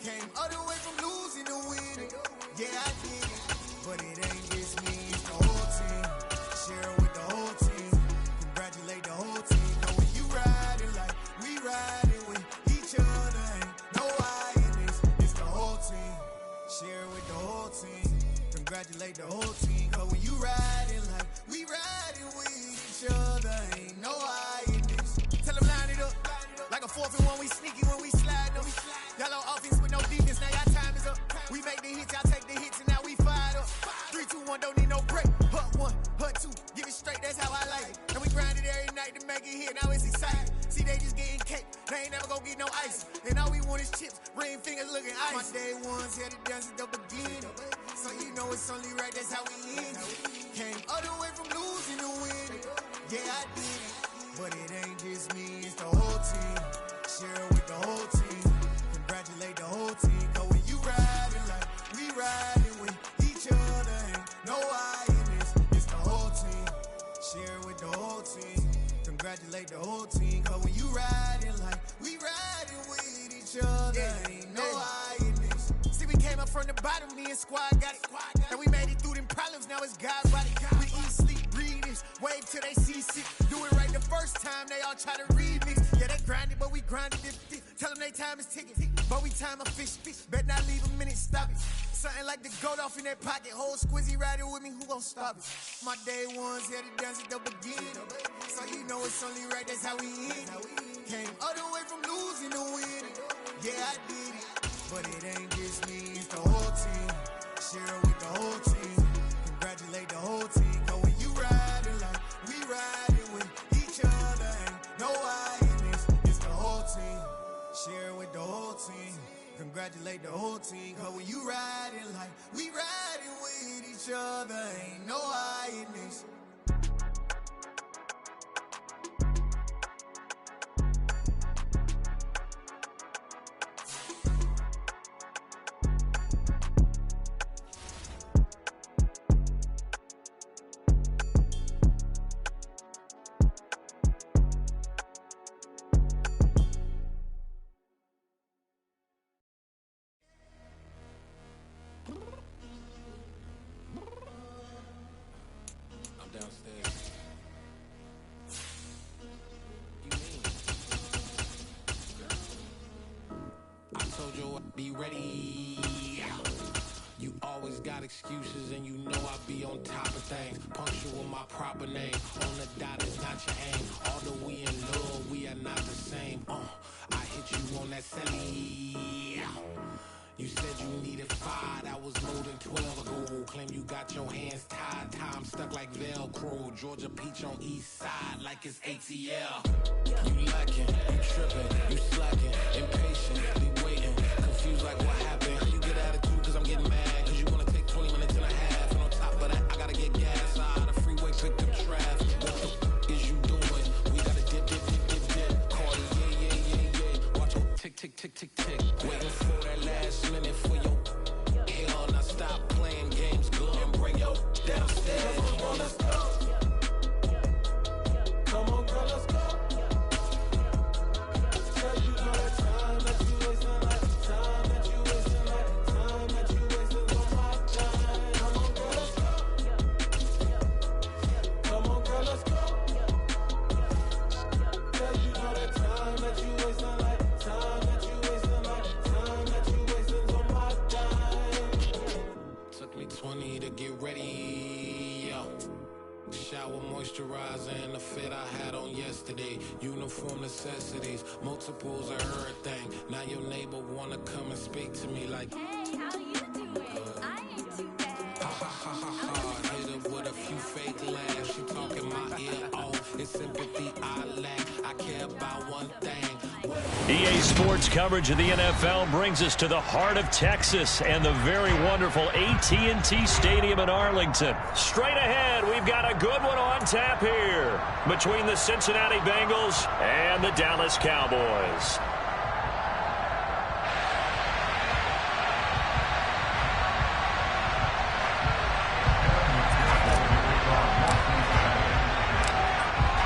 Came all the way from losing to winning. Yeah, I did it. But it ain't just me, it's the whole team. Share it with the whole team. Congratulate the whole team. Know when you riding like we riding with each other. Ain't no I in this, it's the whole team. Share it with the whole team. Congratulate the whole team. Cause when you riding like we riding with each other. Ain't no I in this. Tell them line it up. Like a 4th and 1, we sneaky when we slide them. Yellow offense with no defense, now y'all time is up. We make the hits, y'all take the hits, and now we fired up. 3, 2, 1, don't need no break. Hut 1, hut 2, give it straight, that's how I like it. And we grind it every night to make it hit, now it's exciting. See, they just getting cake, they ain't never gonna get no ice. And all we want is chips, ring fingers looking ice. My day ones here to dance at the beginning. So you know it's only right, that's how we end it. Came all the way from losing to winning. Yeah, I did it. But it ain't just me, it's the whole team. Share it with the whole team. Congratulate the whole team. Cause when you riding like we riding with each other. Ain't no I in this, it's the whole team. Share it with the whole team. Congratulate the whole team. Cause when you riding like we riding with each other. Ain't no I in this. See, we came up from the bottom, me and squad got it. And we made it through them problems, now it's God's body. We eat, sleep, breathe this, wave till they see sick. Do it right the first time, they all try to remix. Yeah, they grinded, but we grinded it. Tell them they time is ticking, but we time a fish. Bet not leave a minute, stop it. Something like the goat off in that pocket. Whole squizzy riding with me, who gon' stop it? My day ones here to dance at the beginning. So you know it's only right, that's how we end it. Came all the way from losing to winning. Yeah, I did it. But it ain't just me, it's the whole team. Share it with the whole team. Congratulate the whole team. Cause when you riding like we riding with each other. Ain't no I in this, it's the whole team. Share it with the whole team. Congratulate the whole team. Cause when you riding like we riding with each other. Ain't no I in this. Excuses and you know I be on top of things. Punctual my proper name. On the dot is not your aim. Although we in love, we are not the same. I hit you on that semi. You said you needed 5, that was more than 12 ago. Claim you got your hands tied, time stuck like Velcro. Georgia Peach on east side like it's ATL. You lacking, you tripping, you slacking, impatient, waiting, confused like what happened. You get attitude cause I'm getting mad. 20 minutes and a half, and on top of that, I gotta get gas out of the freeway, pick up traffic. What the is you doing? We gotta dip. Cardi, yeah. Watch your tick, waiting for that last minute for your hell. Now stop playing games, good, and bring your downstairs. Come on, let's go. Come on, girl, let's go. Tell you all the time that you wasting like time that you wasting like time that you wasting on my time. Come on, girl, let's go. Come on, girl, let's go. Tell you all the time that you wasting like time that you wasting like time that you wasting on my time. Took me 20 to get ready, yo. than the fit I had on yesterday. Uniform necessities, multiples of everything. Now your neighbor wanna come and speak to me like, hey, how you doing? I ain't too bad. Ha ha ha ha ha. Hit her with a few fake laughs. She talking my ear off. It's sympathy I lack. I care about one thing. EA Sports coverage of the NFL brings us to the heart of Texas and the very wonderful AT&T Stadium in Arlington. Straight ahead, we've got a good one on tap here between the Cincinnati Bengals and the Dallas Cowboys.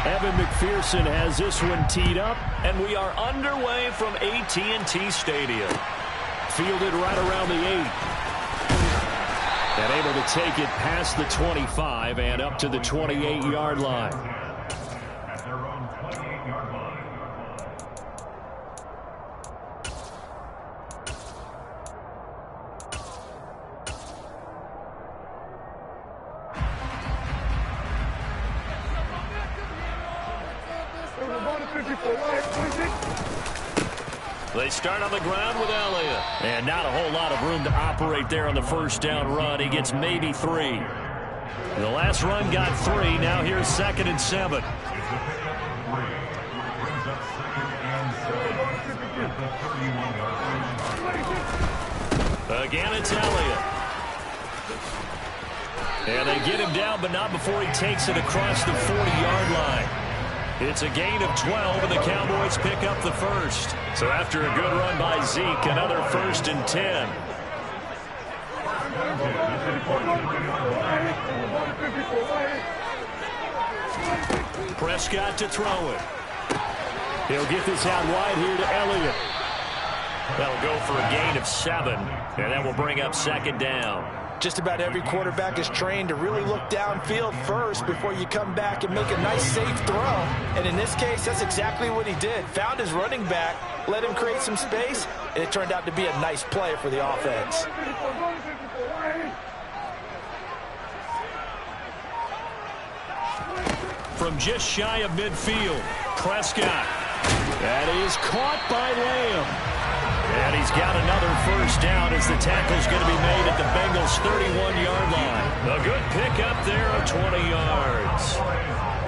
Evan McPherson has this one teed up, and we are underway from AT&T Stadium. Fielded right around the 8. And able to take it past the 25 and up to the 28-yard line. At their own 28-yard line. They start on the ground with Elliott. And not a whole lot of room to operate there on the first down run. He gets maybe 3. The last run got 3. Now here's 2nd and 7. Again, it's Elliott. And they get him down, but not before he takes it across the 40-yard line. It's a gain of 12, and the Cowboys pick up the first. So after a good run by Zeke, another 1st and 10. Prescott to throw it. He'll get this out wide here to Elliott. That'll go for a gain of 7, and that will bring up 2nd down. Just about every quarterback is trained to really look downfield first before you come back and make a nice, safe throw. And in this case, that's exactly what he did. Found his running back, let him create some space, and it turned out to be a nice play for the offense. From just shy of midfield, Prescott. That is caught by Lamb. And he's got another first down as the tackle's going to be made at the Bengals' 31-yard line. A good pickup there of 20 yards.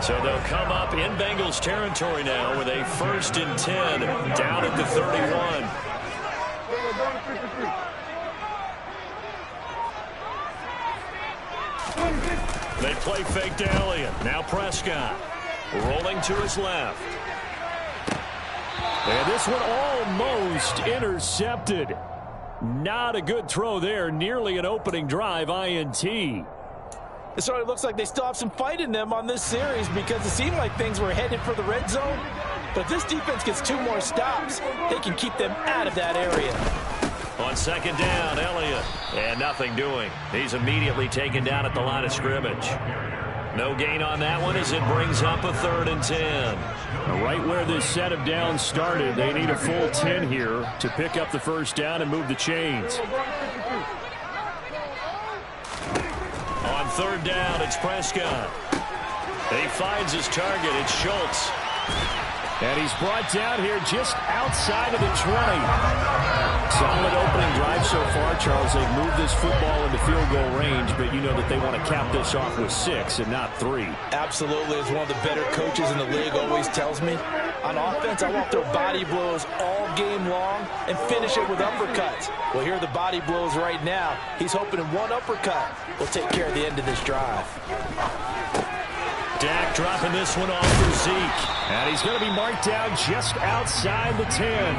So they'll come up in Bengals territory now with a 1st and 10 down at the 31. They play fake to Elliott. Now Prescott rolling to his left. And this one almost intercepted. Not a good throw there. Nearly an opening drive INT. It sort of looks like they still have some fight in them on this series because it seemed like things were headed for the red zone. But if this defense gets 2 more stops, they can keep them out of that area. On 2nd down, Elliott. And nothing doing. He's immediately taken down at the line of scrimmage. No gain on that one as it brings up a 3rd and 10. Right where this set of downs started, they need a full 10 here to pick up the first down and move the chains. On 3rd down, it's Prescott. He finds his target. It's Schultz. And he's brought down here just outside of the 20. Solid opening drive so far, Charles. They've moved this football into field goal range, but you know that they want to cap this off with 6 and not 3. Absolutely. As one of the better coaches in the league always tells me, on offense, I want their body blows all game long and finish it with uppercuts. Well, here are the body blows right now. He's hoping one uppercut will take care of the end of this drive. Dak dropping this one off for Zeke. And he's going to be marked down just outside the 10.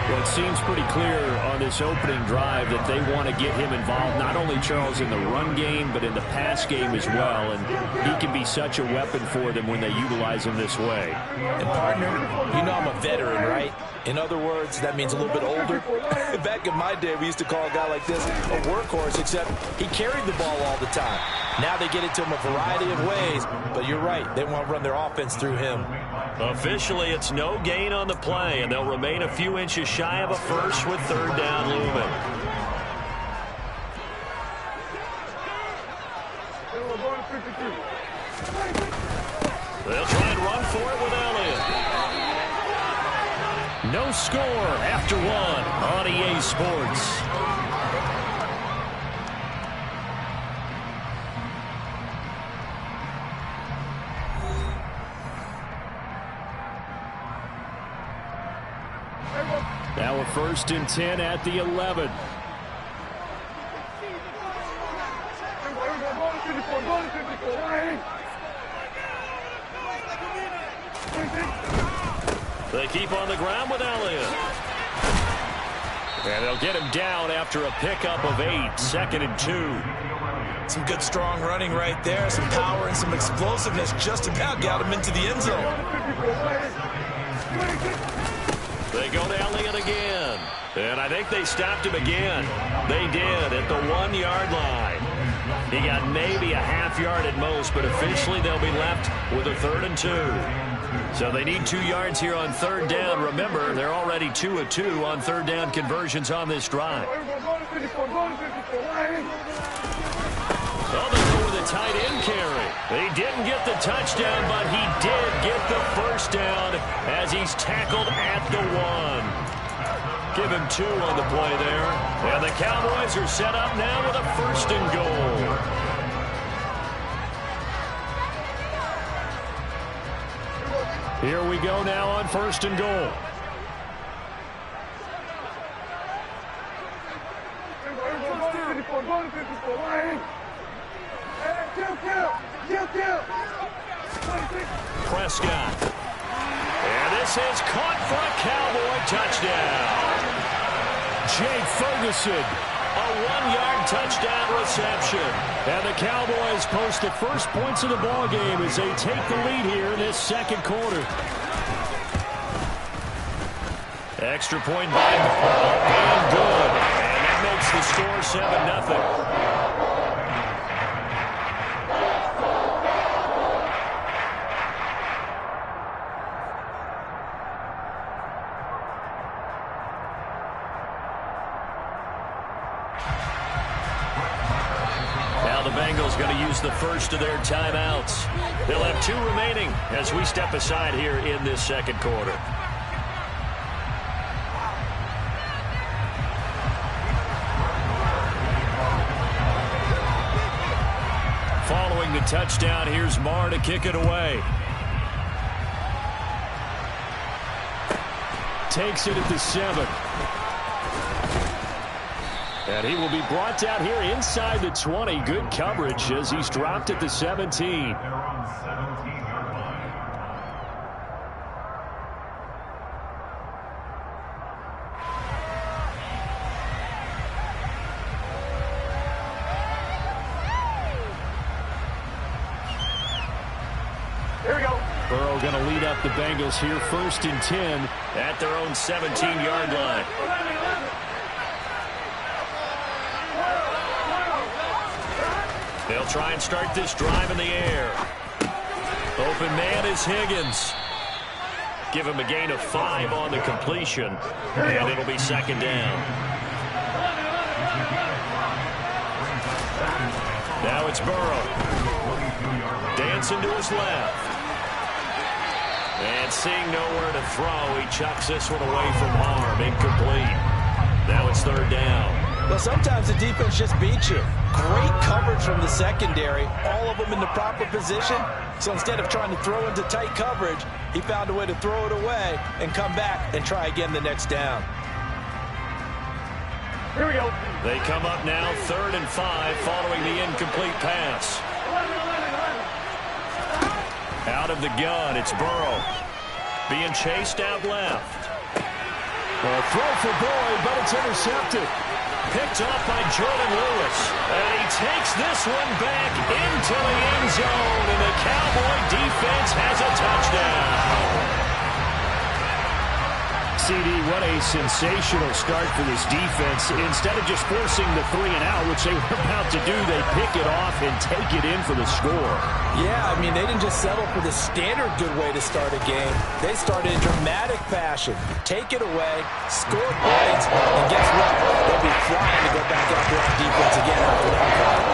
Well, it seems pretty clear on this opening drive that they want to get him involved, not only, Charles, in the run game, but in the pass game as well. And he can be such a weapon for them when they utilize him this way. And, partner, you know I'm a veteran, right? In other words, that means a little bit older. Back in my day, we used to call a guy like this a workhorse, except he carried the ball all the time. Now they get it to him a variety of ways, but you're right. They want to run their offense through him. Officially, it's no gain on the play, and they'll remain a few inches shy of a first with 3rd down looming. for it with Elliott. No score after one on EA Sports. Now a 1st and 10 at the 11. They keep on the ground with Elliott. And they'll get him down after a pickup of 8. 2nd and 2. Some good strong running right there. Some power and some explosiveness just about got him into the end zone. They go to Elliott again. And I think they stopped him again. They did at the 1-yard line. He got maybe a half yard at most, but officially they'll be left with a 3rd and 2. So they need 2 yards here on 3rd down. Remember, they're already 2 of 2 on 3rd down conversions on this drive. Oh, they go with a tight end carry. He didn't get the touchdown, but he did get the 1st down as he's tackled at the 1. Give him 2 on the play there. And the Cowboys are set up now with a 1st and goal. Here we go now on 1st and goal. Prescott. And this is caught for a Cowboy touchdown. Jake Ferguson, a 1-yard touchdown reception. And the Cowboys post the first points of the ball game as they take the lead here in this 2nd quarter. Extra point by Morrow, and good. And that makes the score 7-0. Now the Bengals going to use the first of their timeouts. They'll have 2 remaining as we step aside here in this 2nd quarter. Following the touchdown, here's Marr to kick it away. Takes it at the 7. And he will be brought down here inside the 20. Good coverage as he's dropped at the 17. Here we go. Burrow going to lead up the Bengals here 1st and 10 at their own 17-yard line. They'll try and start this drive in the air. Open man is Higgins. Give him a gain of 5 on the completion, and it'll be 2nd down. Now it's Burrow. Dancing to his left. And seeing nowhere to throw, he chucks this one away from harm. Incomplete. Now it's 3rd down. Well, sometimes the defense just beats you. Great coverage from the secondary, all of them in the proper position. So instead of trying to throw into tight coverage, he found a way to throw it away and come back and try again the next down. Here we go. They come up now 3rd and 5 following the incomplete pass. Out of the gun, it's Burrow. Being chased out left. A throw for Boyd, but it's intercepted. Picked off by Jordan Lewis. And he takes this one back into the end zone. And the Cowboy defense has a touchdown. CD, what a sensational start for this defense. Instead of just forcing the 3-and-out, which they were about to do, they pick it off and take it in for the score. Yeah, I mean, they didn't just settle for the standard good way to start a game. They started in dramatic fashion. Take it away, score points, and guess what? They'll be flying to go back after that defense again after that play.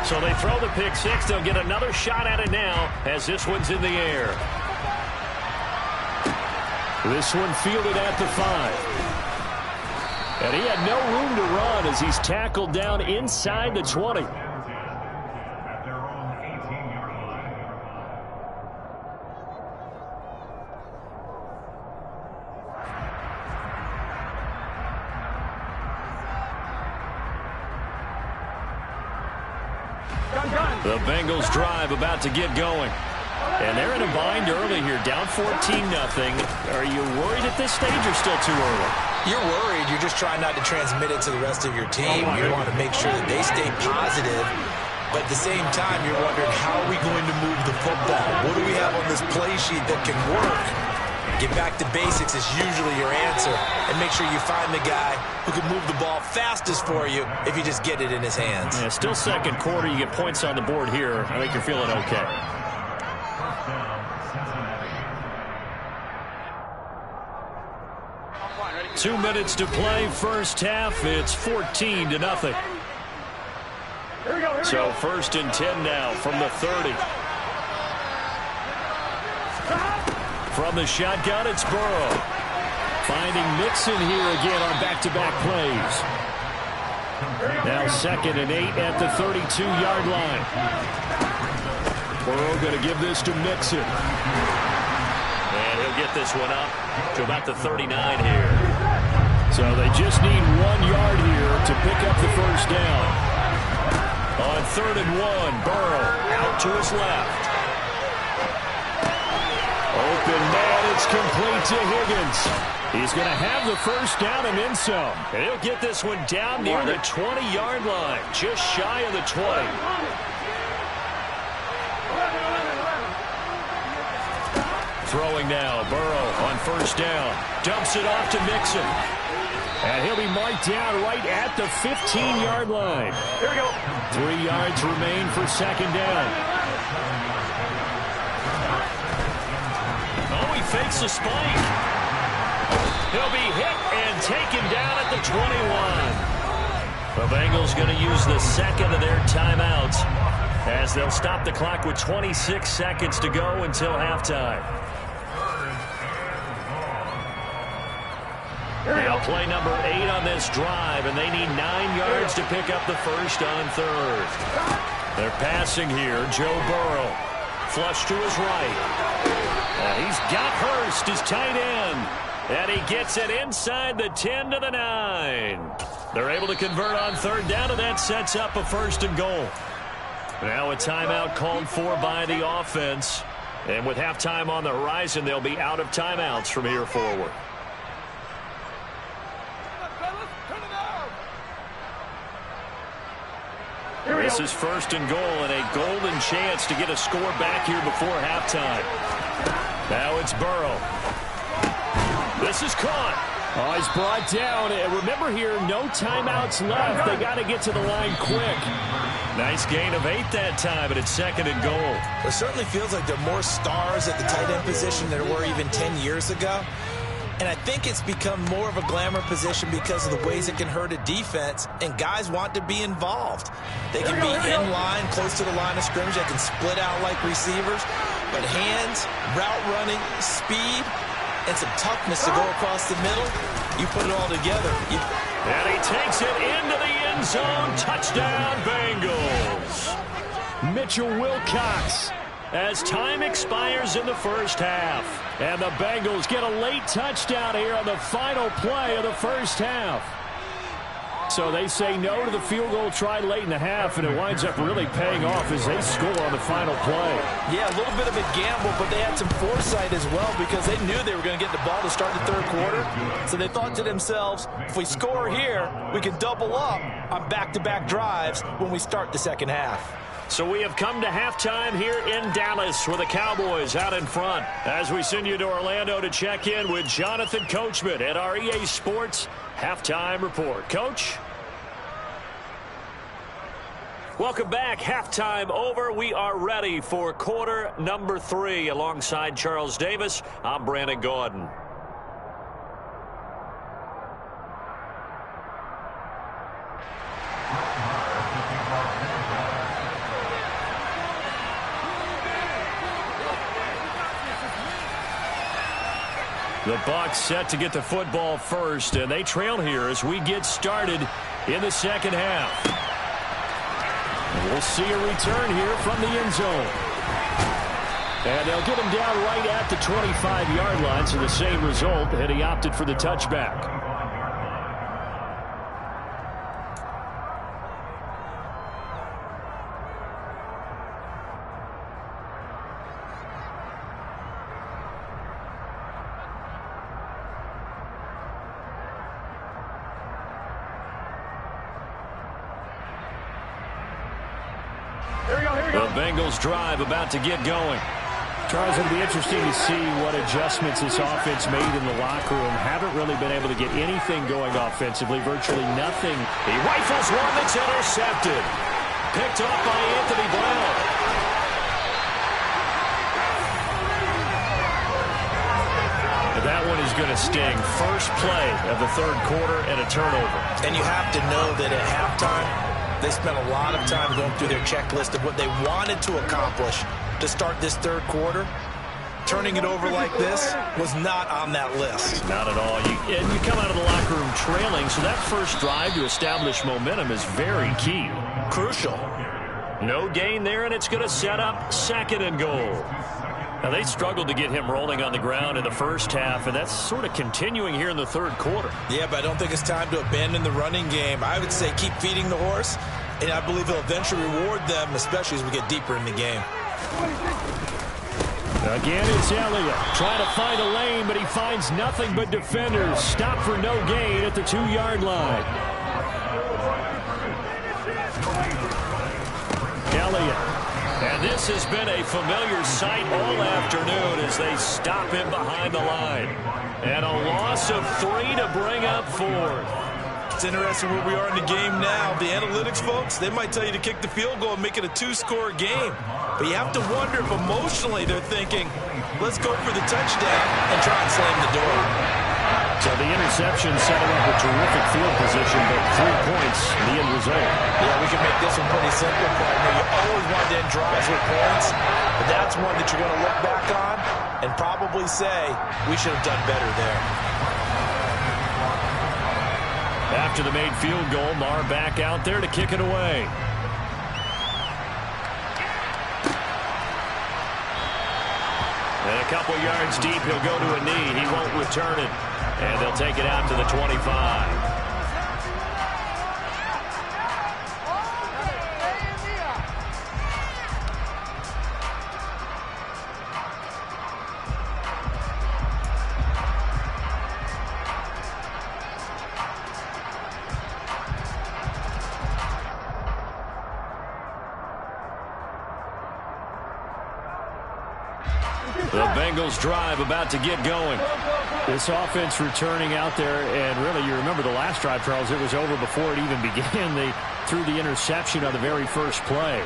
So they throw the pick six. They'll get another shot at it now as this one's in the air. This one fielded at the 5. And he had no room to run as he's tackled down inside the 20. The Bengals drive about to get going. And they're in a bind early here, down 14-0. Are you worried at this stage or still too early? You're worried. You're just trying not to transmit it to the rest of your team. You want to make sure that they stay positive. But at the same time, you're wondering, how are we going to move the football? What do we have on this play sheet that can work? Get back to basics is usually your answer. And make sure you find the guy who can move the ball fastest for you if you just get it in his hands. Yeah, still second quarter. You get points on the board here. I think you're feeling okay. Ready? 2 minutes to play, first half. It's 14-0. So first and 10 now from the 30. From the shotgun, it's Burrow. Finding Mixon here again on back-to-back plays. Now 2nd and 8 at the 32-yard line. Burrow going to give this to Mixon. And he'll get this one up to about the 39 here. So they just need 1 yard here to pick up the first down. On 3rd and 1, Burrow out to his left. Open man, it's complete to Higgins. He's going to have the first down and then some. And he'll get this one down near the 20-yard line, just shy of the 20. Throwing now, Burrow on first down. Dumps it off to Mixon. And he'll be marked down right at the 15-yard line. Here we go. 3 yards remain for 2nd down. Oh, he fakes the spike. He'll be hit and taken down at the 21. The Bengals going to use the 2nd of their timeouts as they'll stop the clock with 26 seconds to go until halftime. They'll play number 8 on this drive, and they need 9 yards to pick up the first on 3rd. They're passing here. Joe Burrow. Flush to his right. He's got Hurst, his tight end. And he gets it inside the 10 to the 9. They're able to convert on 3rd down, and that sets up a 1st and goal. Now a timeout called for by the offense. And with halftime on the horizon, they'll be out of timeouts from here forward. This is 1st and goal and a golden chance to get a score back here before halftime. Now it's Burrow. This is caught. Oh, he's brought down. And remember here, no timeouts left. They got to get to the line quick. Nice gain of 8 that time, and it's 2nd and goal. It certainly feels like there are more stars at the tight end position than there were even 10 years ago. And I think it's become more of a glamour position because of the ways it can hurt a defense, and guys want to be involved. They can be in line, close to the line of scrimmage. They can split out like receivers. But hands, route running, speed, and some toughness to go across the middle, you put it all together. And he takes it into the end zone. Touchdown, Bengals. Mitchell Wilcox as time expires in the first half. And the Bengals get a late touchdown here on the final play of the first half. So they say no to the field goal try late in the half, and it winds up really paying off as they score on the final play. Yeah, a little bit of a gamble, but they had some foresight as well because they knew they were going to get the ball to start the 3rd quarter. So they thought to themselves, if we score here, we can double up on back-to-back drives when we start the 2nd half. So we have come to halftime here in Dallas with the Cowboys out in front. As we send you to Orlando to check in with Jonathan Coachman at our EA Sports Halftime Report. Coach? Welcome back. Halftime over. We are ready for quarter number 3. Alongside Charles Davis, I'm Brandon Gordon. The Bucs set to get the football first, and they trail here as we get started in the second half. And we'll see a return here from the end zone. And they'll get him down right at the 25-yard line, so the same result, and he opted for the touchback. The Bengals drive about to get going. Charles, it'll be interesting to see what adjustments this offense made in the locker room. Haven't really been able to get anything going offensively, virtually nothing. He rifles one that's intercepted. Picked off by Anthony Brown. And that one is going to sting. First play of the third quarter and a turnover. And you have to know that at halftime, they spent a lot of time going through their checklist of what they wanted to accomplish to start this third quarter. Turning it over like this was not on that list. Not at all. And you come out of the locker room trailing, so that first drive to establish momentum is very key. Crucial. No gain there, and it's going to set up second and goal. Now, they struggled to get him rolling on the ground in the first half, and that's sort of continuing here in the third quarter. Yeah, but I don't think it's time to abandon the running game. I would say keep feeding the horse, and I believe he'll eventually reward them, especially as we get deeper in the game. Again, it's Elliott trying to find a lane, but he finds nothing but defenders. Stop for no gain at the 2-yard line. Elliott. And this has been a familiar sight all afternoon as they stop him behind the line. And a loss of 3 to bring up 4. It's interesting where we are in the game now. The analytics folks, they might tell you to kick the field goal and make it a 2-score game. But you have to wonder if emotionally they're thinking, let's go for the touchdown and try and slam the door. So the interception set him up a terrific field position, but 3 points, the end result. Yeah, we can make this one pretty simple, partner. You always want to end drives with points, but that's one that you're going to look back on and probably say, we should have done better there. After the made field goal, Marr back out there to kick it away. And a couple yards deep, he'll go to a knee. He won't return it. And they'll take it out to the 25. The Bengals drive about to get going. This offense returning out there, and really, you remember the last drive, Charles, it was over before it even began. They threw the interception on the very first play.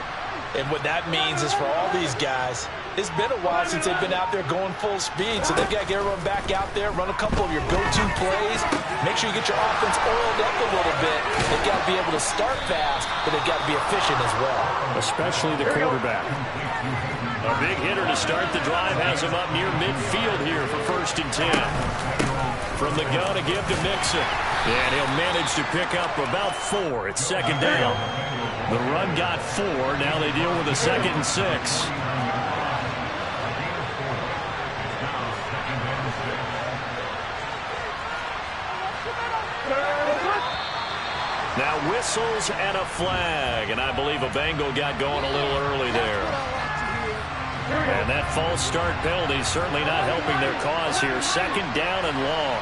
And what that means is for all these guys, it's been a while since they've been out there going full speed, so they've got to get everyone back out there, run a couple of your go-to plays, make sure you get your offense oiled up a little bit. They've got to be able to start fast, but they've got to be efficient as well. Especially the quarterback. A big hitter to start the drive has him up near midfield here for 1st and 10. From the gun to give to Mixon. And he'll manage to pick up about 4 at 2nd down. The run got 4. Now they deal with a 2nd and 6. Now whistles and a flag. And I believe a Bengal got going a little early there. And that false start penalty certainly not helping their cause here. 2nd down and long.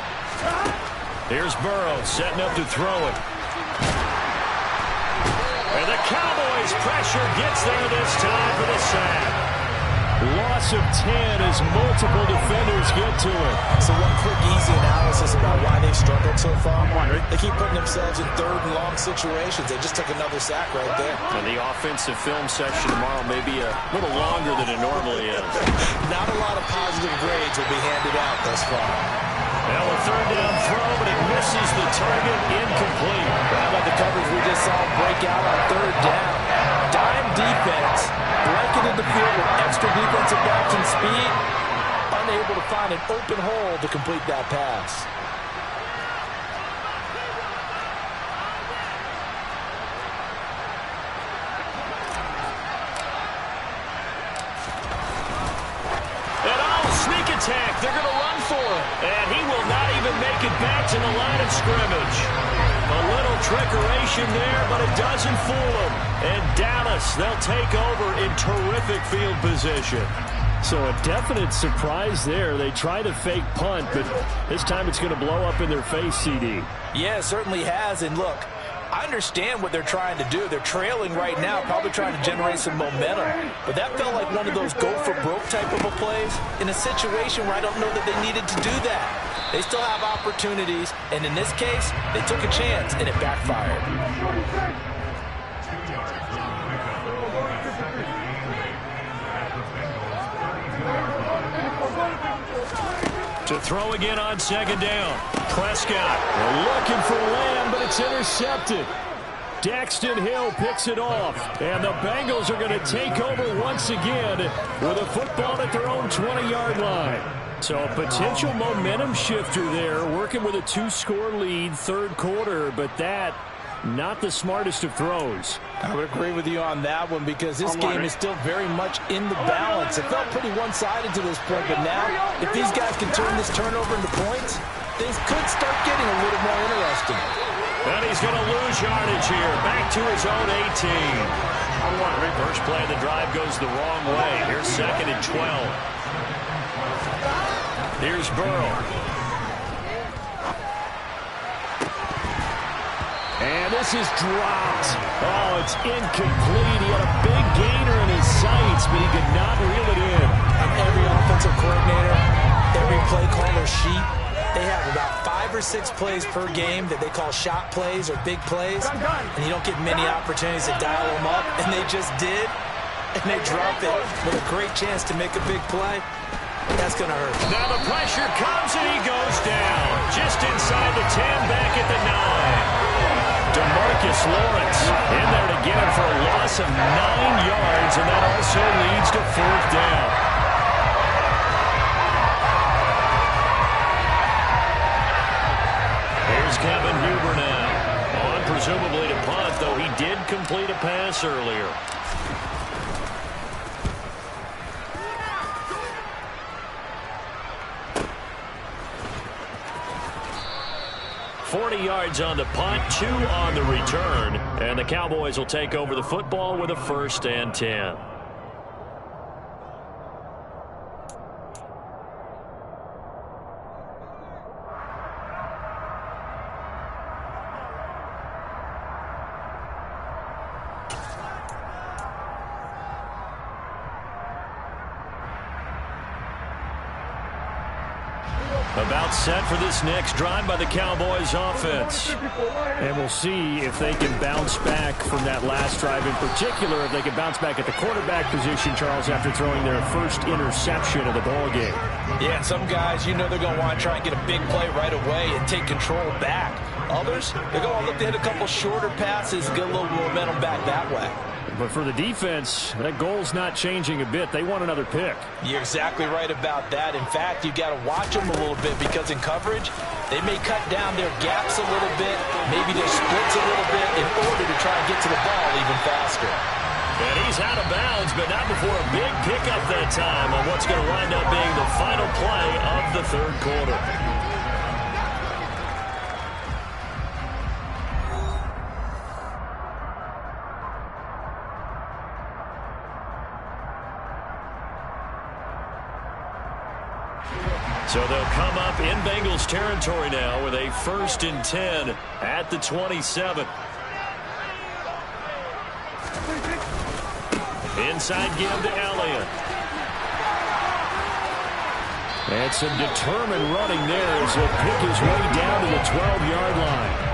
Here's Burrow setting up to throw it. And the Cowboys pressure gets there this time for the sack. Loss of 10 as multiple defenders get to it. So one quick, easy analysis about why they've struggled so far. They keep putting themselves in 3rd and long situations. They just took another sack right there. And the offensive film section tomorrow may be a little longer than it normally is. Not a lot of positive grades will be handed out thus far. Now a 3rd down throw, but it misses the target, incomplete. How about the coverage we just saw break out on 3rd down? Dime defense, blanketed the field with extra defensive backs and speed. unable to find an open hole to complete that pass. Attack. They're going to run for it. And he will not even make it back to the line of scrimmage. A little trickeration there, but it doesn't fool him. And Dallas, they'll take over in terrific field position. So a definite surprise there. They try to fake punt, but this time it's going to blow up in their face, CD. Yeah, it certainly has. And look, I understand what they're trying to do. They're trailing right now, probably trying to generate some momentum. But that felt like one of those go-for-broke type of a plays in a situation where I don't know that they needed to do that. They still have opportunities, and in this case, they took a chance, and it backfired. To throw again on second down. Prescott looking for Lamb, but it's intercepted. Daxton Hill picks it off, and the Bengals are going to take over once again with a football at their own 20-yard line. So a potential momentum shifter there, working with a 2-score lead, third quarter, but that not the smartest of throws. I would agree with you on that one because this game is still very much in the balance. It felt pretty one-sided to this point, but now if these guys can turn this turnover into points, things could start getting a little more interesting. And he's going to lose yardage here, back to his own 18. First play of the drive goes the wrong way. Here's 2nd and 12. Here's Burrow. And this is dropped. Oh, it's incomplete. He had a big gainer in his sights, but he could not reel it in. And every offensive coordinator, every play caller sheet, they have about 5 or 6 plays per game that they call shot plays or big plays. And you don't get many opportunities to dial them up. And they just did. And they drop it with a great chance to make a big play. That's going to hurt. Now the pressure comes and he goes down. Just inside the 10, back at the 9. DeMarcus Lawrence in there to get him for a loss of 9 yards, and that also leads to 4th down. Here's Kevin Huber now. On presumably to punt, though he did complete a pass earlier. 40 yards on the punt, 2 on the return, and the Cowboys will take over the football with a 1st and 10. About set for this next drive by the Cowboys offense. And we'll see if they can bounce back from that last drive, in particular if they can bounce back at the quarterback position, Charles, after throwing their first interception of the ballgame. Yeah, and some guys, you know they're going to want to try and get a big play right away and take control back. Others, they're going to look to hit a couple shorter passes and get a little momentum back that way. But for the defense, that goal's not changing a bit. They want another pick. You're exactly right about that. In fact, you've got to watch them a little bit because in coverage, they may cut down their gaps a little bit, maybe their splits a little bit in order to try and get to the ball even faster. And he's out of bounds, but not before a big pickup that time on what's going to wind up being the final play of the third quarter. So they'll come up in Bengals territory now with a 1st and 10 at the 27. Inside give to Elliott. And some determined running there as he'll pick his way down to the 12-yard line.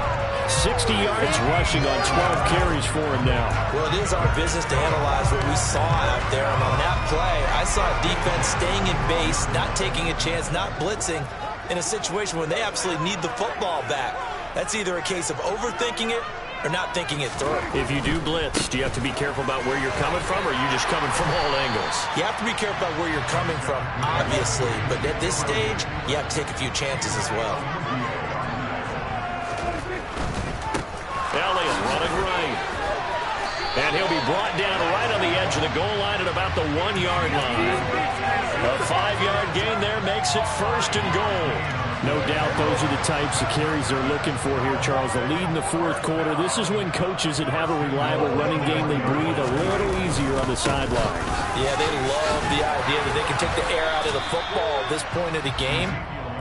60 yards rushing on 12 carries for him now. Well, it is our business to analyze what we saw out there. And on that play, I saw defense staying in base, not taking a chance, not blitzing in a situation where they absolutely need the football back. That's either a case of overthinking it or not thinking it through. If you do blitz, do you have to be careful about where you're coming from, or are you just coming from all angles? You have to be careful about where you're coming from, obviously, but at this stage, you have to take a few chances as well. Elliott running right. And he'll be brought down right on the edge of the goal line at about the 1-yard line. A 5-yard gain there makes it 1st and goal. No doubt those are the types of carries they're looking for here, Charles. The lead in the 4th quarter. This is when coaches that have a reliable running game, they breathe a little easier on the sidelines. Yeah, they love the idea that they can take the air out of the football at this point of the game.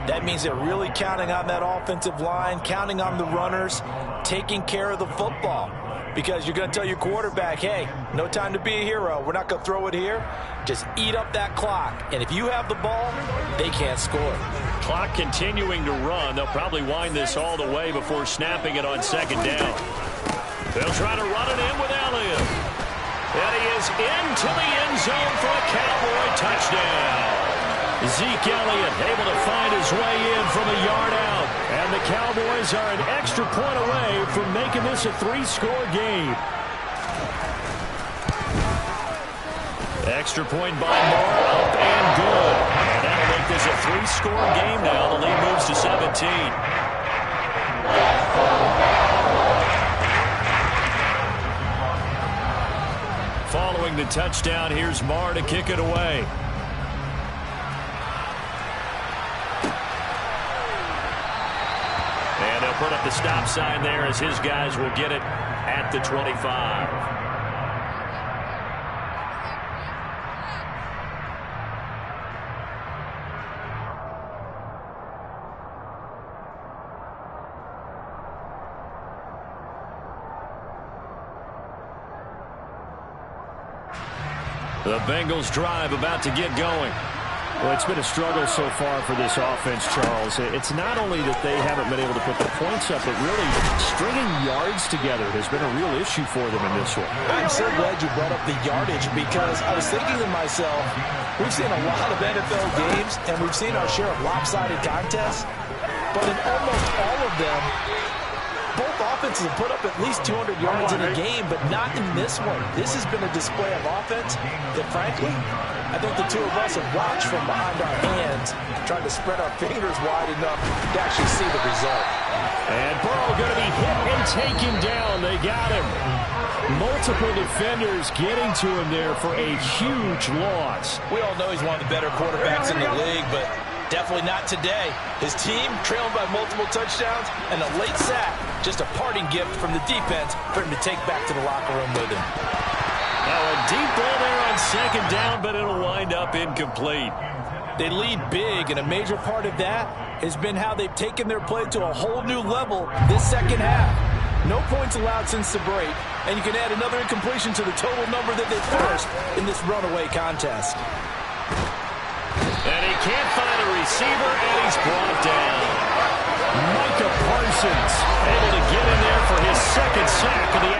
That means they're really counting on that offensive line, counting on the runners, taking care of the football. Because you're going to tell your quarterback, hey, no time to be a hero. We're not going to throw it here. Just eat up that clock. And if you have the ball, they can't score. Clock continuing to run. They'll probably wind this all the way before snapping it on 2nd down. They'll try to run it in with Elliott. And he is into the end zone for a Cowboy touchdown. Zeke Elliott able to find his way in from a yard out. And the Cowboys are an extra point away from making this a 3-score game. Extra point by Moore, up and good. And that'll make this a 3-score game now. The lead moves to 17. Following the touchdown, here's Moore to kick it away. And they'll put up the stop sign there as his guys will get it at the 25. The Bengals drive about to get going. Well, it's been a struggle so far for this offense, Charles. It's not only that they haven't been able to put the points up, but really stringing yards together has been a real issue for them in this one. I'm so glad you brought up the yardage, because I was thinking to myself, we've seen a lot of NFL games, and we've seen our share of lopsided contests, but in almost all of them, both offenses have put up at least 200 yards in a game, but not in this one. This has been a display of offense that, frankly, I think the two of us have watched from behind our hands, trying to spread our fingers wide enough to actually see the result. And Burrow going to be hit and taken down. They got him. Multiple defenders getting to him there for a huge loss. We all know he's one of the better quarterbacks in the league, but definitely not today. His team trailing by multiple touchdowns, and a late sack, just a parting gift from the defense for him to take back to the locker room with him. Now a deep ball there on 2nd down, but it'll wind up incomplete. They lead big, and a major part of that has been how they've taken their play to a whole new level this 2nd half. No points allowed since the break, and you can add another incompletion to the total number that they forced in this runaway contest. And he can't find a receiver, and he's brought down. Micah Parsons able to get in there for his 2nd sack of the